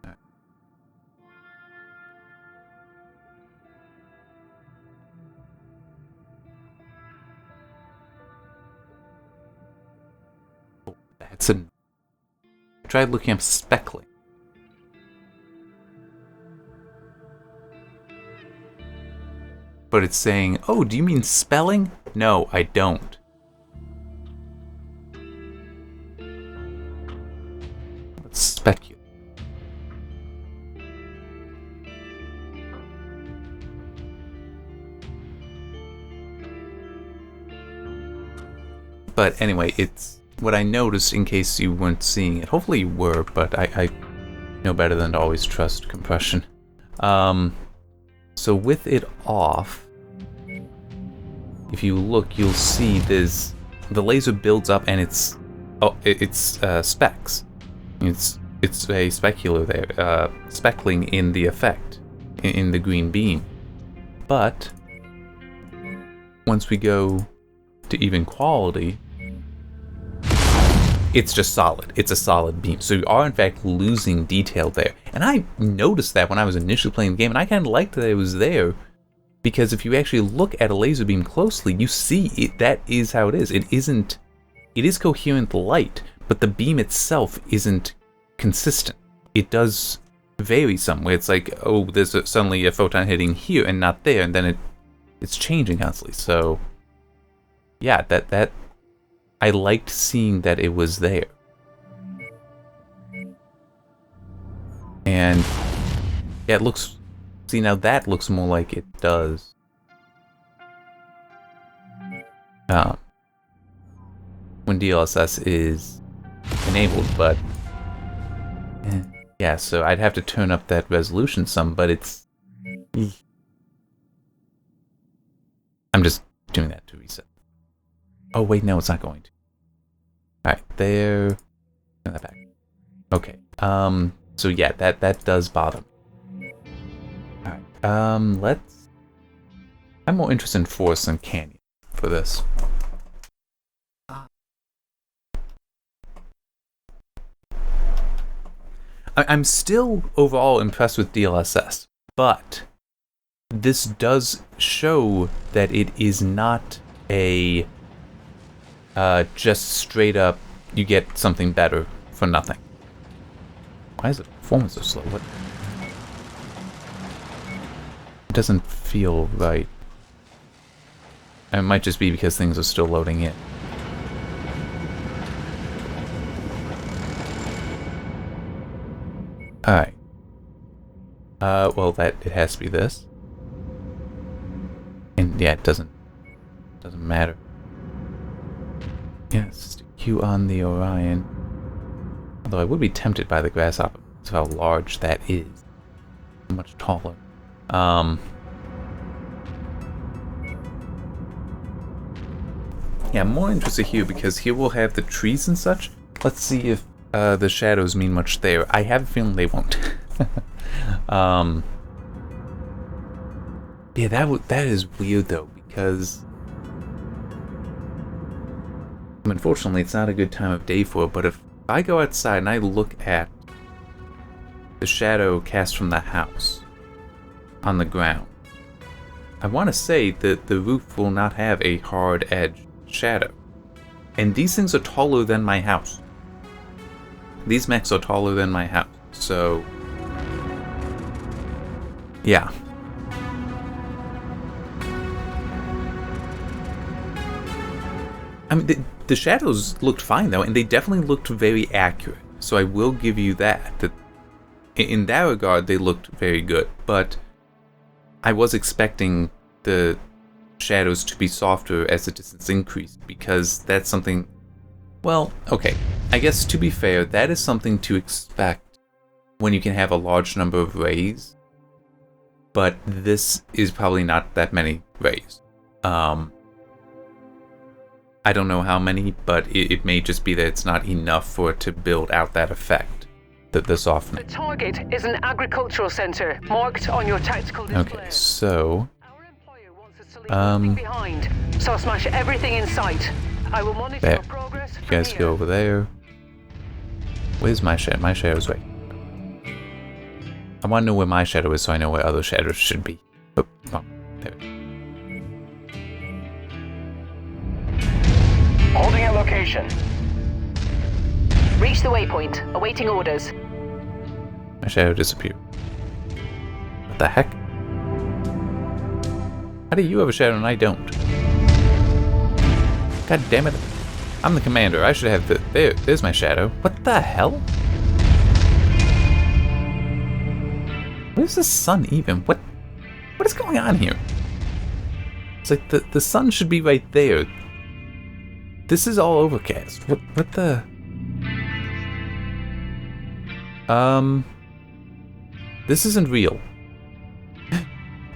Alright. Oh, that's I tried looking up speckling. But it's saying, oh, do you mean spelling? No, I don't. Let's speculate. But anyway, it's what I noticed in case you weren't seeing it. Hopefully you were, but I know better than to always trust compression. So with it off, if you look, you'll see there's the laser builds up and it's specs. It's a specular there, speckling in the effect in the green beam. But once we go to even quality, it's just solid. It's a solid beam. So you are in fact losing detail there. And I noticed that when I was initially playing the game, and I kind of liked that it was there, because if you actually look at a laser beam closely, you see it, that is how it is. It is coherent light, but the beam itself isn't consistent. It does vary somewhere. It's like, oh, there's suddenly a photon hitting here and not there, and then it's changing constantly. So yeah, that I liked seeing that it was there. And yeah, it looks, see, now that looks more like it does when DLSS is enabled, but yeah, so I'd have to turn up that resolution some, but it's, I'm just doing that to reset. Oh wait, no, it's not going to. Alright, there, turn that back. Okay, so yeah, that does bother me. Alright, let's, I'm more interested in forest than canyon for this. I'm still overall impressed with DLSS, but this does show that it is not a just straight up you get something better for nothing. Why is the performance so slow? What? It doesn't feel right. It might just be because things are still loading in. Alright. Well, it has to be this. And yeah, it doesn't matter. Yeah, it's just a Q on the Orion. Although I would be tempted by the Grasshopper, because of how large that is. Much taller. Yeah, I'm more interested here because here we'll have the trees and such. Let's see if the shadows mean much there. I have a feeling they won't. Yeah, that is weird though, because unfortunately it's not a good time of day for it, but if I go outside and I look at the shadow cast from the house on the ground, I want to say that the roof will not have a hard edge shadow. And these things are taller than my house. These mechs are taller than my house, so yeah. I mean, the shadows looked fine though, and they definitely looked very accurate. So I will give you that. That in that regard, they looked very good. But I was expecting the shadows to be softer as the distance increased, because that's something. Well, okay. I guess to be fair, that is something to expect when you can have a large number of rays. But this is probably not that many rays. I don't know how many, but it may just be that it's not enough for it to build out that effect, the softening. The target is an agricultural center marked on your tactical display. Okay, so Our employer wants us to leave nothing behind, so smash everything in sight. I will monitor there. your progress. You guys go over there. Where's my shadow? My shadow's right. I want to know where my shadow is, so I know where other shadows should be. Oh, there. Holding at location. Reach the waypoint. Awaiting orders. My shadow disappeared. What the heck? How do you have a shadow and I don't? God damn it. I'm the commander. I should have there's my shadow. What the hell? Where's the sun even? What is going on here? It's like the sun should be right there. This is all overcast. What the? This isn't real.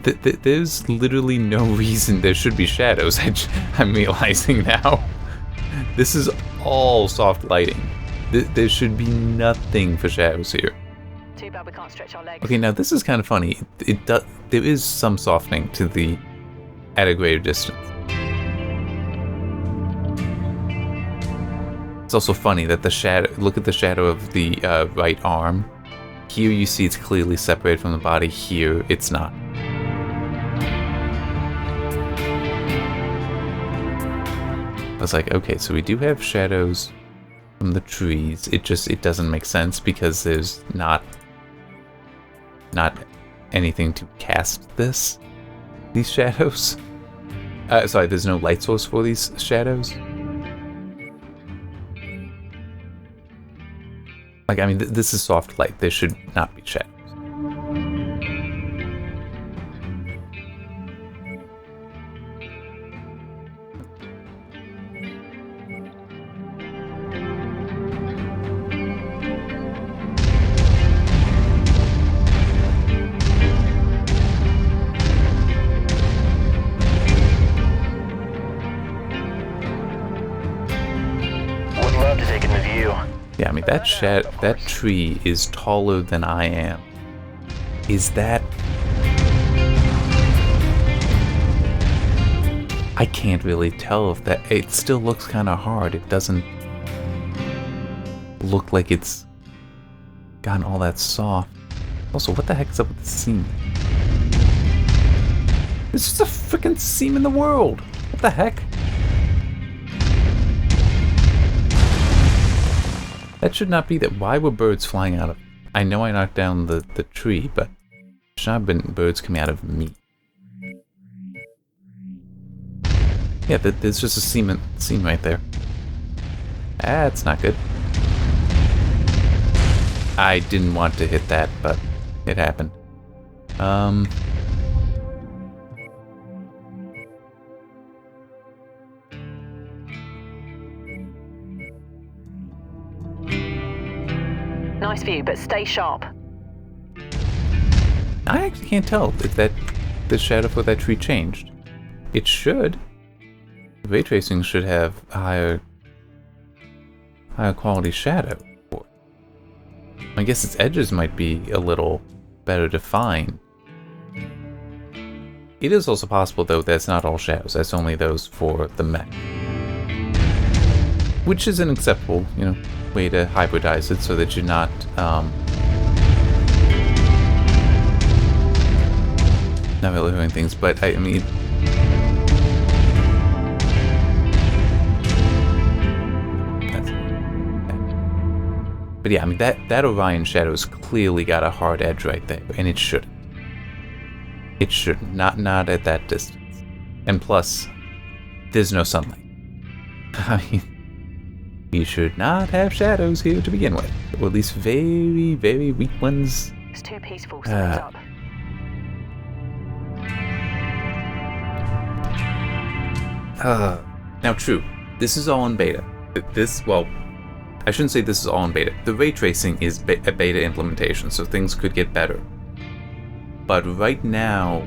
There's literally no reason there should be shadows. I'm realizing now. This is all soft lighting. There should be nothing for shadows here. Too bad we can't stretch our legs. Okay, now this is kind of funny. There is some softening to the at a greater distance. It's also funny that the shadow. Look at the shadow of the right arm. Here you see it's clearly separated from the body. Here it's not. I was like, okay, so we do have shadows from the trees. It doesn't make sense because there's not not anything to cast these shadows. Sorry, there's no light source for these shadows. Like, I mean, this is soft light. There should not be shadows. Yeah, I mean, that tree is taller than I am. Is that... I can't really tell if that... It still looks kind of hard. It doesn't look like it's gotten all that soft. Also, what the heck is up with the seam? There's just a freaking seam in the world! What the heck? That should not be that. Why were birds flying out of... I know I knocked down the tree, but should not have been birds coming out of me. Yeah, there's just a seam right there. That's not good. I didn't want to hit that, but it happened. Nice view, but stay sharp. I actually can't tell if the shadow for that tree changed. It should. Ray tracing should have a higher quality shadow. I guess its edges might be a little better defined. It is also possible, though, that's not all shadows. That's only those for the mech. Which is an acceptable, way to hybridize it so that you're not really doing things. But I mean, but yeah, I mean that Orion shadow's clearly got a hard edge right there, and it shouldn't. It shouldn't. Not at that distance. And plus, there's no sunlight. I mean, you should not have shadows here to begin with. Or at least very, very weak ones. It's too peaceful, something's up. Now true, this is all in beta. Well, I shouldn't say this is all in beta. The ray tracing is a beta implementation, so things could get better. But right now,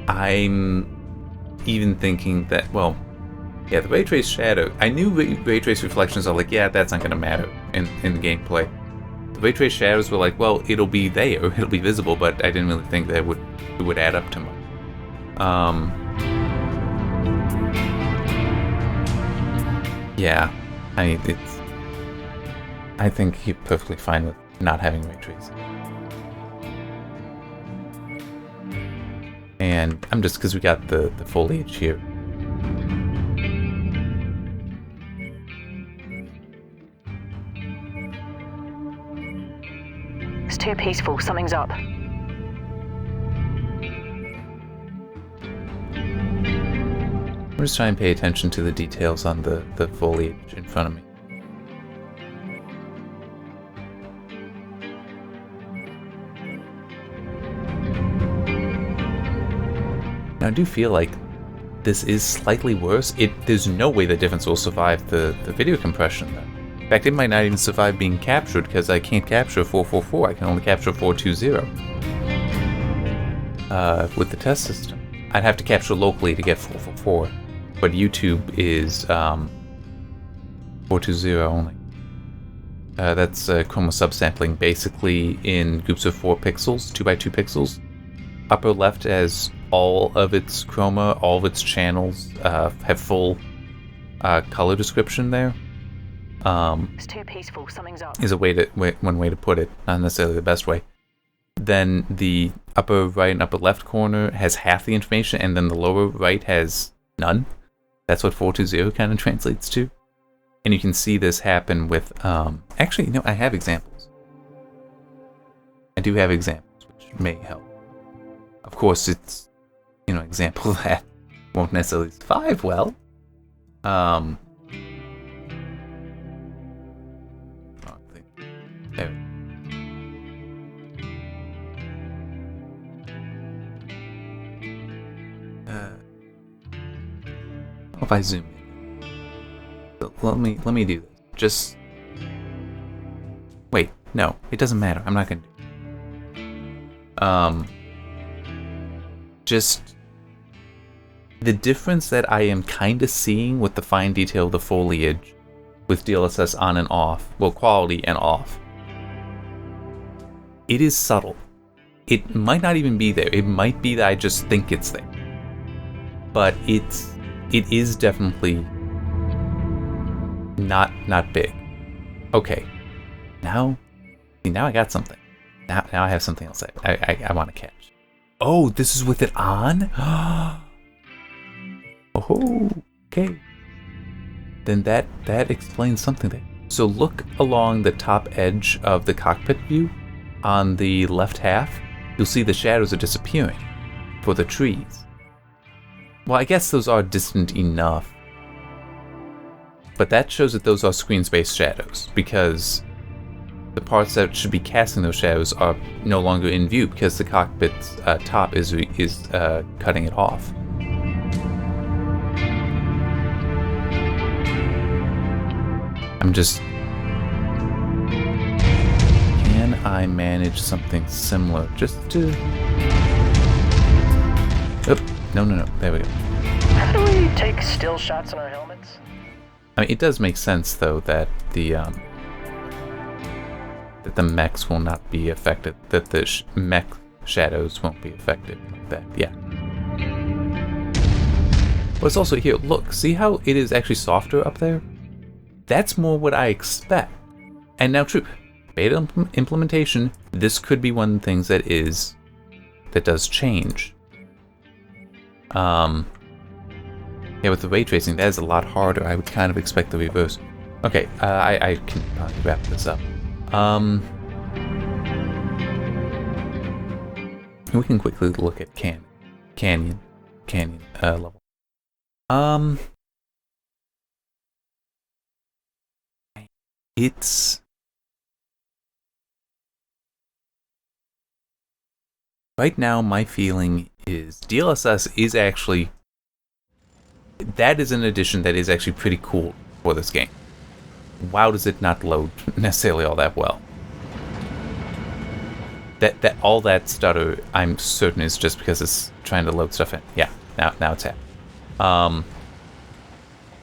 I'm even thinking that, well, yeah, the ray trace shadow. I knew ray trace reflections are like, yeah, that's not going to matter in the gameplay. The ray trace shadows were like, well, it'll be there, it'll be visible, but I didn't really think that it would add up to much. Yeah, I mean, I think you're perfectly fine with not having ray tracing. And I'm just, because we got the foliage here. It's too peaceful, something's up. I'm just trying to pay attention to the details on the foliage in front of me. Now, I do feel like this is slightly worse. There's no way the difference will survive the video compression, though. In fact, it might not even survive being captured because I can't capture 444. I can only capture 420 with the test system. I'd have to capture locally to get 444, but YouTube is 420 only. That's chroma subsampling, basically in groups of 4 pixels, 2x2 pixels. Upper left has all of its chroma, all of its channels have full color description there. It's too peaceful, something's up. Is one way to put it, not necessarily the best way. Then the upper right and upper left corner has half the information, and then the lower right has none. That's what 420 kind of translates to. And you can see this happen with, actually, I have examples. I do have examples, which may help. Of course, it's, you know, an example that won't necessarily survive well. Wrong thing. There. If I zoom in, so let me do this. Just wait. No, it doesn't matter. I'm not gonna do it. Just the difference that I am kind of seeing with the fine detail of the foliage, with DLSS on and off, well, quality and off. It is subtle. It might not even be there. It might be that I just think it's there, but it is definitely not big. Okay, now I got something. Now I have something else I want to catch. Oh, this is with it on? Oh, okay. Then that explains something there. So look along the top edge of the cockpit view. On the left half, you'll see the shadows are disappearing for the trees. Well, I guess those are distant enough. But that shows that those are screen space shadows, because the parts that should be casting those shadows are no longer in view because the cockpit's top is cutting it off. I'm just... Can I manage something similar just to... Oh, no. There we go. How do we take still shots in our helmets? I mean, it does make sense, though, that the mechs will not be affected, that the mech shadows won't be affected like that, yeah. But it's also here, look, see how it is actually softer up there? That's more what I expect. And now, true, beta implementation, this could be one of the things that does change. Yeah, with the ray tracing, that is a lot harder. I would kind of expect the reverse. Okay, I can probably wrap this up. We can quickly look at Canyon level. It's right now. My feeling is DLSS is actually. That is an addition that is actually pretty cool for this game. Wow, does it not load necessarily all that well? That all that stutter, I'm certain, is just because it's trying to load stuff in. Yeah, now it's happening. Do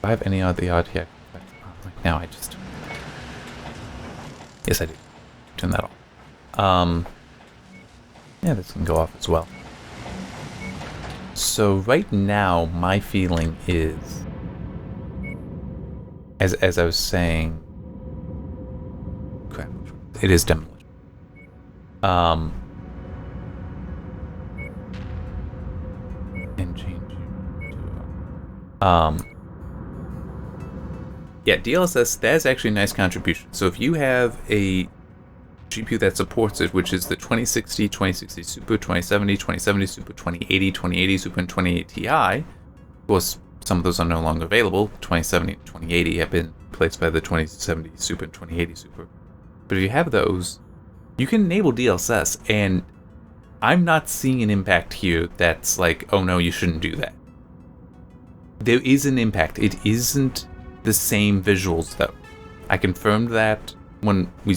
I have any other RTX? Right now I just... Yes, I do. Turn that off. Yeah, this can go off as well. So right now, my feeling is, as I was saying, crap, it is demolition. And change to, yeah, DLSS, that is actually a nice contribution. So if you have a GPU that supports it, which is the 2060, 2060 Super, 2070, 2070 Super, 2080, 2080 Super, and 2080 Ti. Of course, some of those are no longer available. 2070 and 2080 have been replaced by the 2070 Super and 2080 Super. But if you have those, you can enable DLSS, and I'm not seeing an impact here that's like, oh no, you shouldn't do that. There is an impact. It isn't the same visuals, though. I confirmed that when we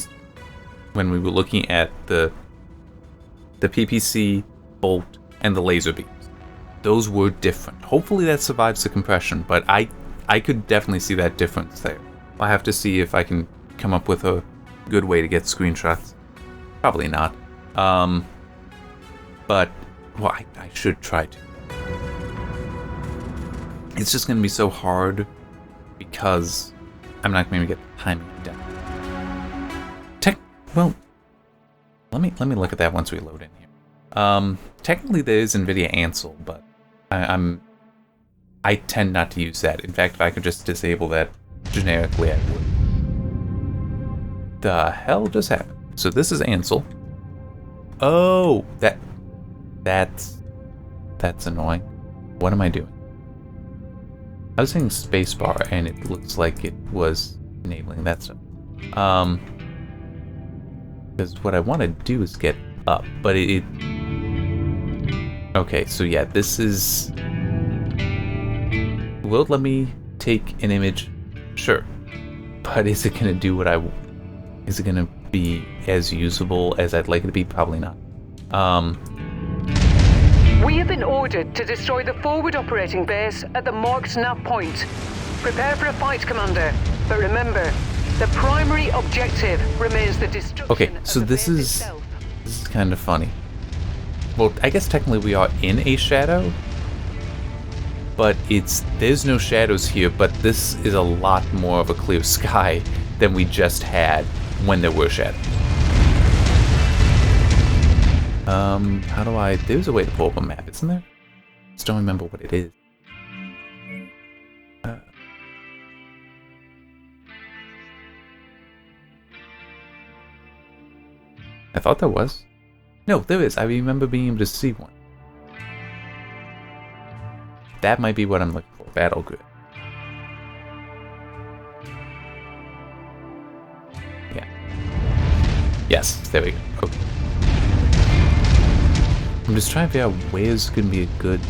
were looking at the PPC, bolt, and the laser beams. Those were different. Hopefully that survives the compression, but I could definitely see that difference there. I'll have to see if I can come up with a good way to get screenshots. Probably not. But, well, I should try to. It's just going to be so hard because I'm not going to get the timing down. Well, let me look at that once we load in here. Technically there is NVIDIA Ansel, but I tend not to use that. In fact, if I could just disable that generically, I would. The hell just happened? So this is Ansel. Oh, that's annoying. What am I doing? I was saying spacebar, and it looks like it was enabling that stuff. Because what I want to do is get up, but it... Okay, so yeah, this is... Will it let me take an image? Sure. But is it going to do what I... Is it going to be as usable as I'd like it to be? Probably not. We have been ordered to destroy the forward operating base at the marked nav point. Prepare for a fight, Commander. But remember, the primary objective remains the destruction Okay, so of the this base is itself. kind of funny. Well, I guess technically we are in a shadow, but there's no shadows here, but this is a lot more of a clear sky than we just had when there were shadows. How do I... There's a way to pull up a map, isn't there? Just don't remember what it is. I thought there was. No, there is. I remember being able to see one. That might be what I'm looking for. Battle grid. Yeah. Yes, there we go. Okay. I'm just trying to figure out where's going to be a good...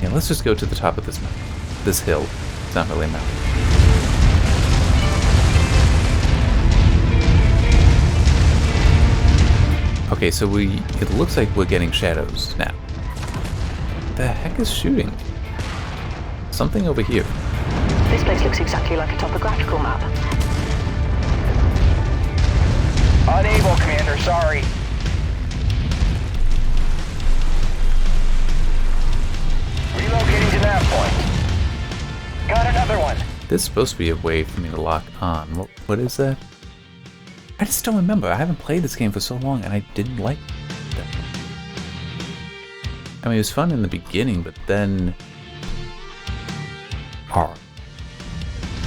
Yeah, let's just go to the top of this mountain. This hill. It's not really a mountain. Okay, so it looks like we're getting shadows now. The heck is shooting? Something over here. This place looks exactly like a topographical map. Unable, Commander, sorry. Relocating to nav point. Got another one. There's supposed to be a way for me to lock on. What is that? I just don't remember. I haven't played this game for so long, and I didn't like that. I mean, it was fun in the beginning, but then... hard.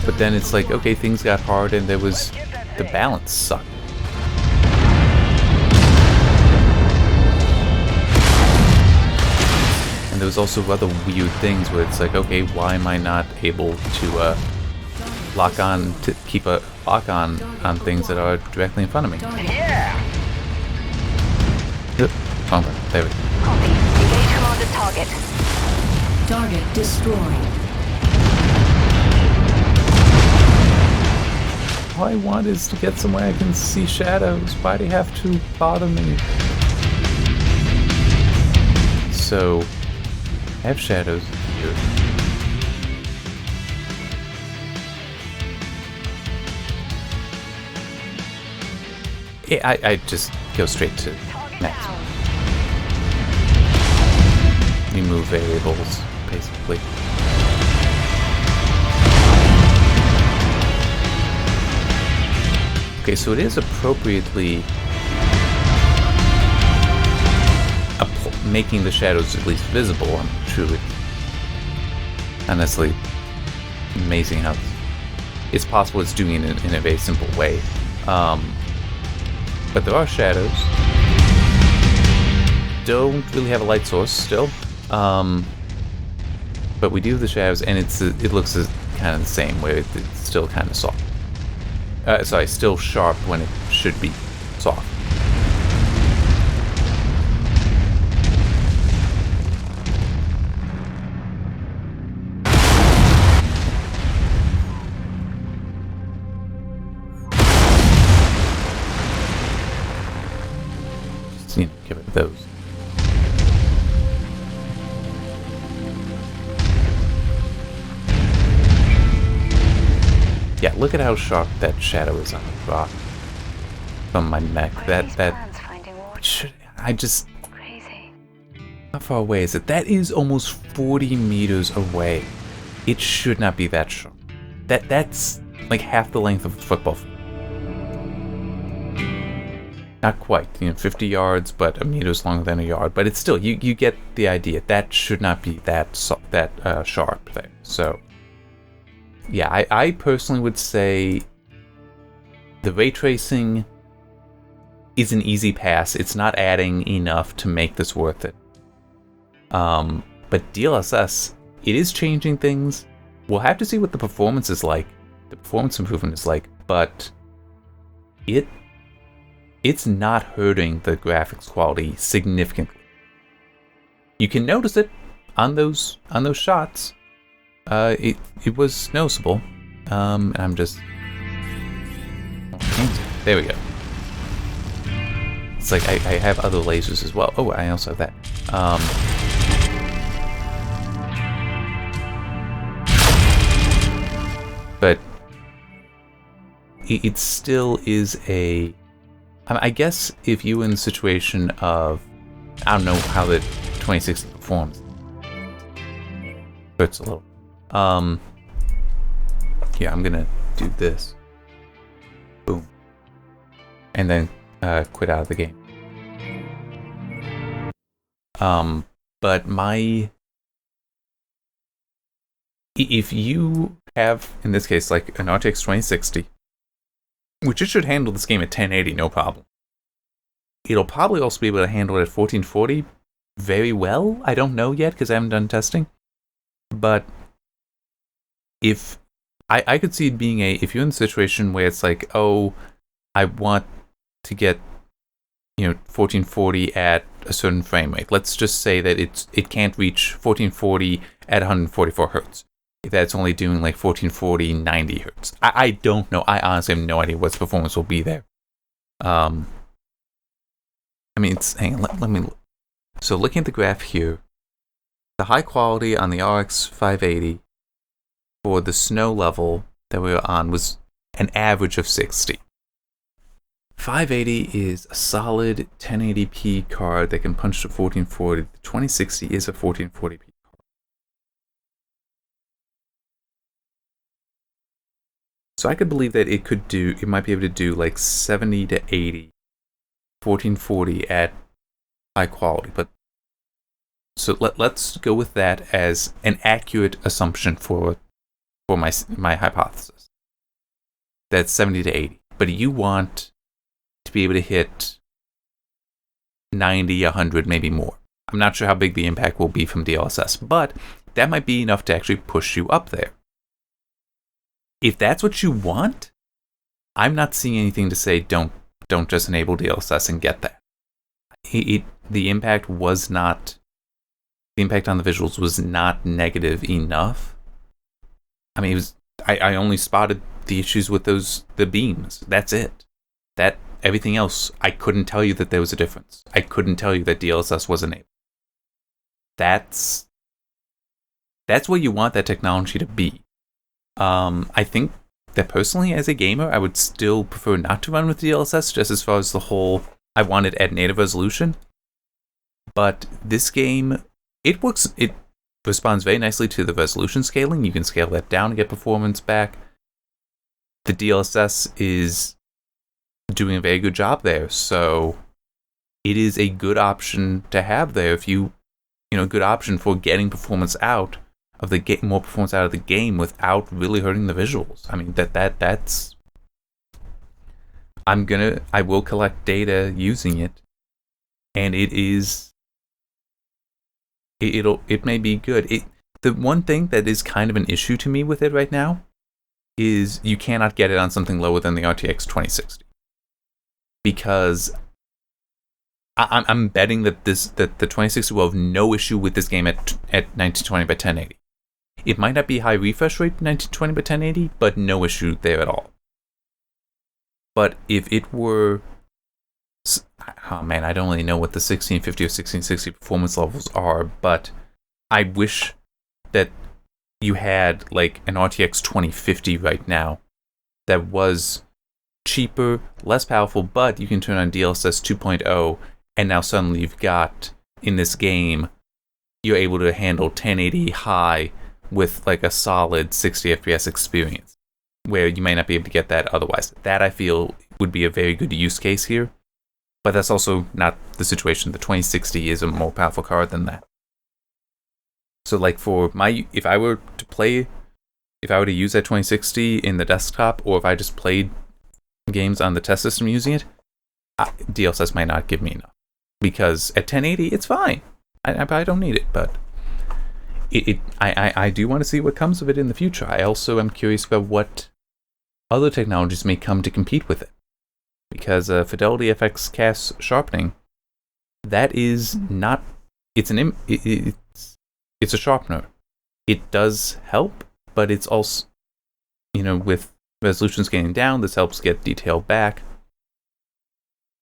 But then it's like, okay, things got hard, and there was... the balance sucked. And there was also other weird things where it's like, okay, why am I not able to lock on, to keep a lock on things that are directly in front of me? Yeah! Yep. Oh, there we go. Copy. Engage commander's target. Target destroyed. All I want is to get somewhere I can see shadows. Why do you have to bother me? So, I have shadows here. I just go straight to next. Remove variables, basically. Okay, so it is appropriately making the shadows at least visible. I'm truly, honestly, amazing how it's possible it's doing it in a very simple way. But there are shadows. Don't really have a light source still. But we do have the shadows, and it looks kind of the same, where it's still kind of soft. Sorry, still sharp when it should be soft. Just need to get rid of those. Yeah, look at how sharp that shadow is on the rock from my neck. Crazy. How far away is it? That is almost 40 meters away. It should not be that sharp. That's like half the length of a football field. Not quite, 50 yards, but a meter's longer than a yard. But it's still, you get the idea. That should not be that sharp there. So. Yeah, I personally would say the ray tracing is an easy pass. It's not adding enough to make this worth it. But DLSS, it is changing things. We'll have to see what the performance is like, the performance improvement is like, but it's not hurting the graphics quality significantly. You can notice it on those shots. It was noticeable. And I'm just... There we go. It's like I have other lasers as well. Oh, I also have that. But it still is a... I guess if you were in the situation of... I don't know how the 2060 performs. Hurts a little. Here, I'm gonna do this. Boom. And then quit out of the game. But if you have, in this case, like an RTX 2060, which it should handle this game at 1080, no problem. It'll probably also be able to handle it at 1440 very well. I don't know yet because I haven't done testing. But if I could see it being if you're in a situation where it's like, oh, I want to get 1440 at a certain frame rate. Let's just say that it can't reach 1440 at 144 hertz. If that's only doing like 1440 90 hertz. I don't know. I honestly have no idea what performance will be there. I mean, hang on, let me look. So looking at the graph here, the high quality on the RX 580 for the snow level that we were on was an average of 60. 580 is a solid 1080p card that can punch to 1440. The 2060 is a 1440p card. So I could believe that it might be able to do like 70 to 80, 1440 at high quality. But so let's go with that as an accurate assumption for my hypothesis. That's 70 to 80. But you want to be able to hit 90, 100, maybe more. I'm not sure how big the impact will be from DLSS, but that might be enough to actually push you up there. If that's what you want, I'm not seeing anything to say don't just enable DLSS and get that. The impact on the visuals was not negative enough. I mean, I only spotted the issues with the beams. That's it. Everything else, I couldn't tell you that there was a difference. I couldn't tell you that DLSS was enabled. That's what you want that technology to be. I think that personally, as a gamer, I would still prefer not to run with DLSS, just as far as the whole, I want it at native resolution. But this game, it responds very nicely to the resolution scaling. You can scale that down to get performance back. The DLSS is doing a very good job there, so it is a good option to have there if a good option for getting performance out of the game, more performance out of the game without really hurting the visuals. I mean, that's I will collect data using it, and it may be good. The one thing that is kind of an issue to me with it right now is you cannot get it on something lower than the RTX 2060. Because I'm betting that the 2060 will have no issue with this game at 1920 by 1080. It might not be high refresh rate 1920 by 1080, but no issue there at all. But if it were... Oh man, I don't really know what the 1650 or 1660 performance levels are, but I wish that you had like an RTX 2050 right now that was cheaper, less powerful, but you can turn on DLSS 2.0, and now suddenly you've got, in this game, you're able to handle 1080 high with like a solid 60 FPS experience, where you may not be able to get that otherwise. That, I feel, would be a very good use case here, but that's also not the situation. The 2060 is a more powerful card than that. So like if I were to use that 2060 in the desktop, or if I just played games on the test system using it, DLSS might not give me enough. Because at 1080, it's fine. I don't need it, but I do want to see what comes of it in the future. I also am curious about what other technologies may come to compete with it. Because Fidelity FX cast sharpening, that is not... It's a sharpener. It does help, but it's also, with resolutions getting down, this helps get detail back.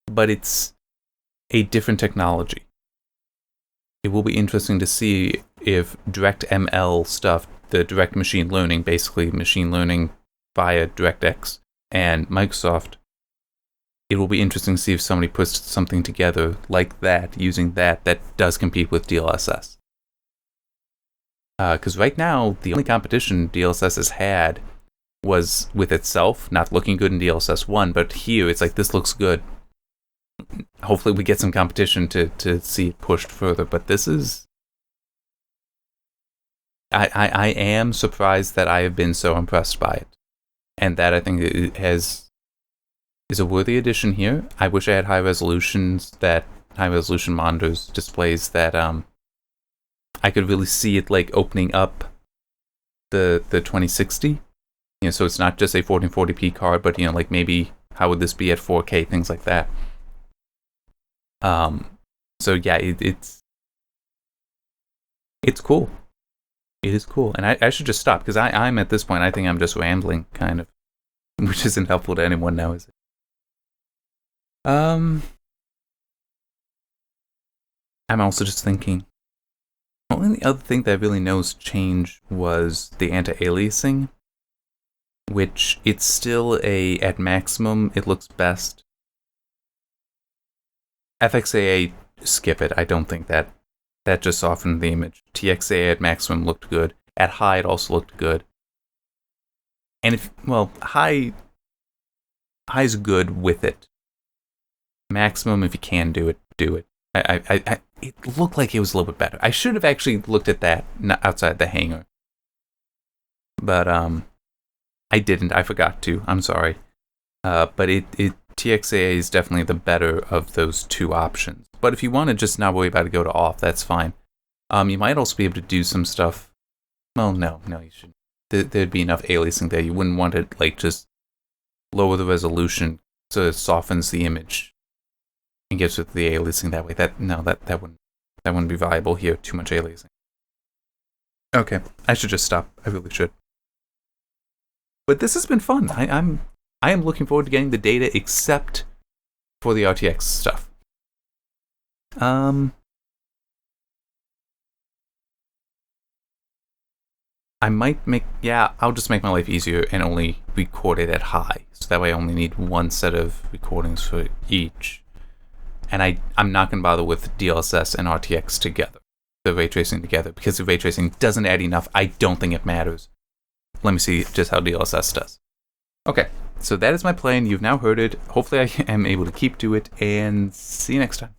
But it's a different technology. It will be interesting to see if direct ML stuff, the direct machine learning, basically machine learning via DirectX and Microsoft, it will be interesting to see if somebody puts something together like that, using that does compete with DLSS. Because right now, the only competition DLSS has had was with itself, not looking good in DLSS 1, but here it's like, this looks good. Hopefully we get some competition to see it pushed further, but this is... I am surprised that I have been so impressed by it. And that I think it is a worthy addition here. I wish I had high resolution monitors, displays that I could really see it like opening up the 2060. So it's not just a 1440p card, but like maybe how would this be at 4K, things like that. So yeah, it's cool. It is cool. And I should just stop, because I'm at this point, I think I'm just rambling, kind of. Which isn't helpful to anyone now, is it? I'm also just thinking, the only other thing that I really noticed change was the anti-aliasing, which it's still at maximum, it looks best. FXAA, skip it. I don't think that just softened the image. Txaa at maximum looked good. At high, it also looked good. And high's good with it. Maximum, if you can do it, do it. It looked like it was a little bit better. I should have actually looked at that outside the hangar. But I didn't. I forgot to. I'm sorry. But Txaa is definitely the better of those two options. But if you want to just not worry about it, go to off, that's fine. You might also be able to do some stuff. Well, no, you shouldn't. There'd be enough aliasing there. You wouldn't want to just lower the resolution so it softens the image and gives it the aliasing that way. That wouldn't be viable here. Too much aliasing. Okay, I should just stop. I really should. But this has been fun. I am looking forward to getting the data, except for the RTX stuff. I might I'll just make my life easier and only record it at high. So that way I only need one set of recordings for each. And I'm not going to bother with DLSS and RTX together, the ray tracing together, because the ray tracing doesn't add enough. I don't think it matters. Let me see just how DLSS does. Okay, so that is my plan. You've now heard it. Hopefully I am able to keep to it, and see you next time.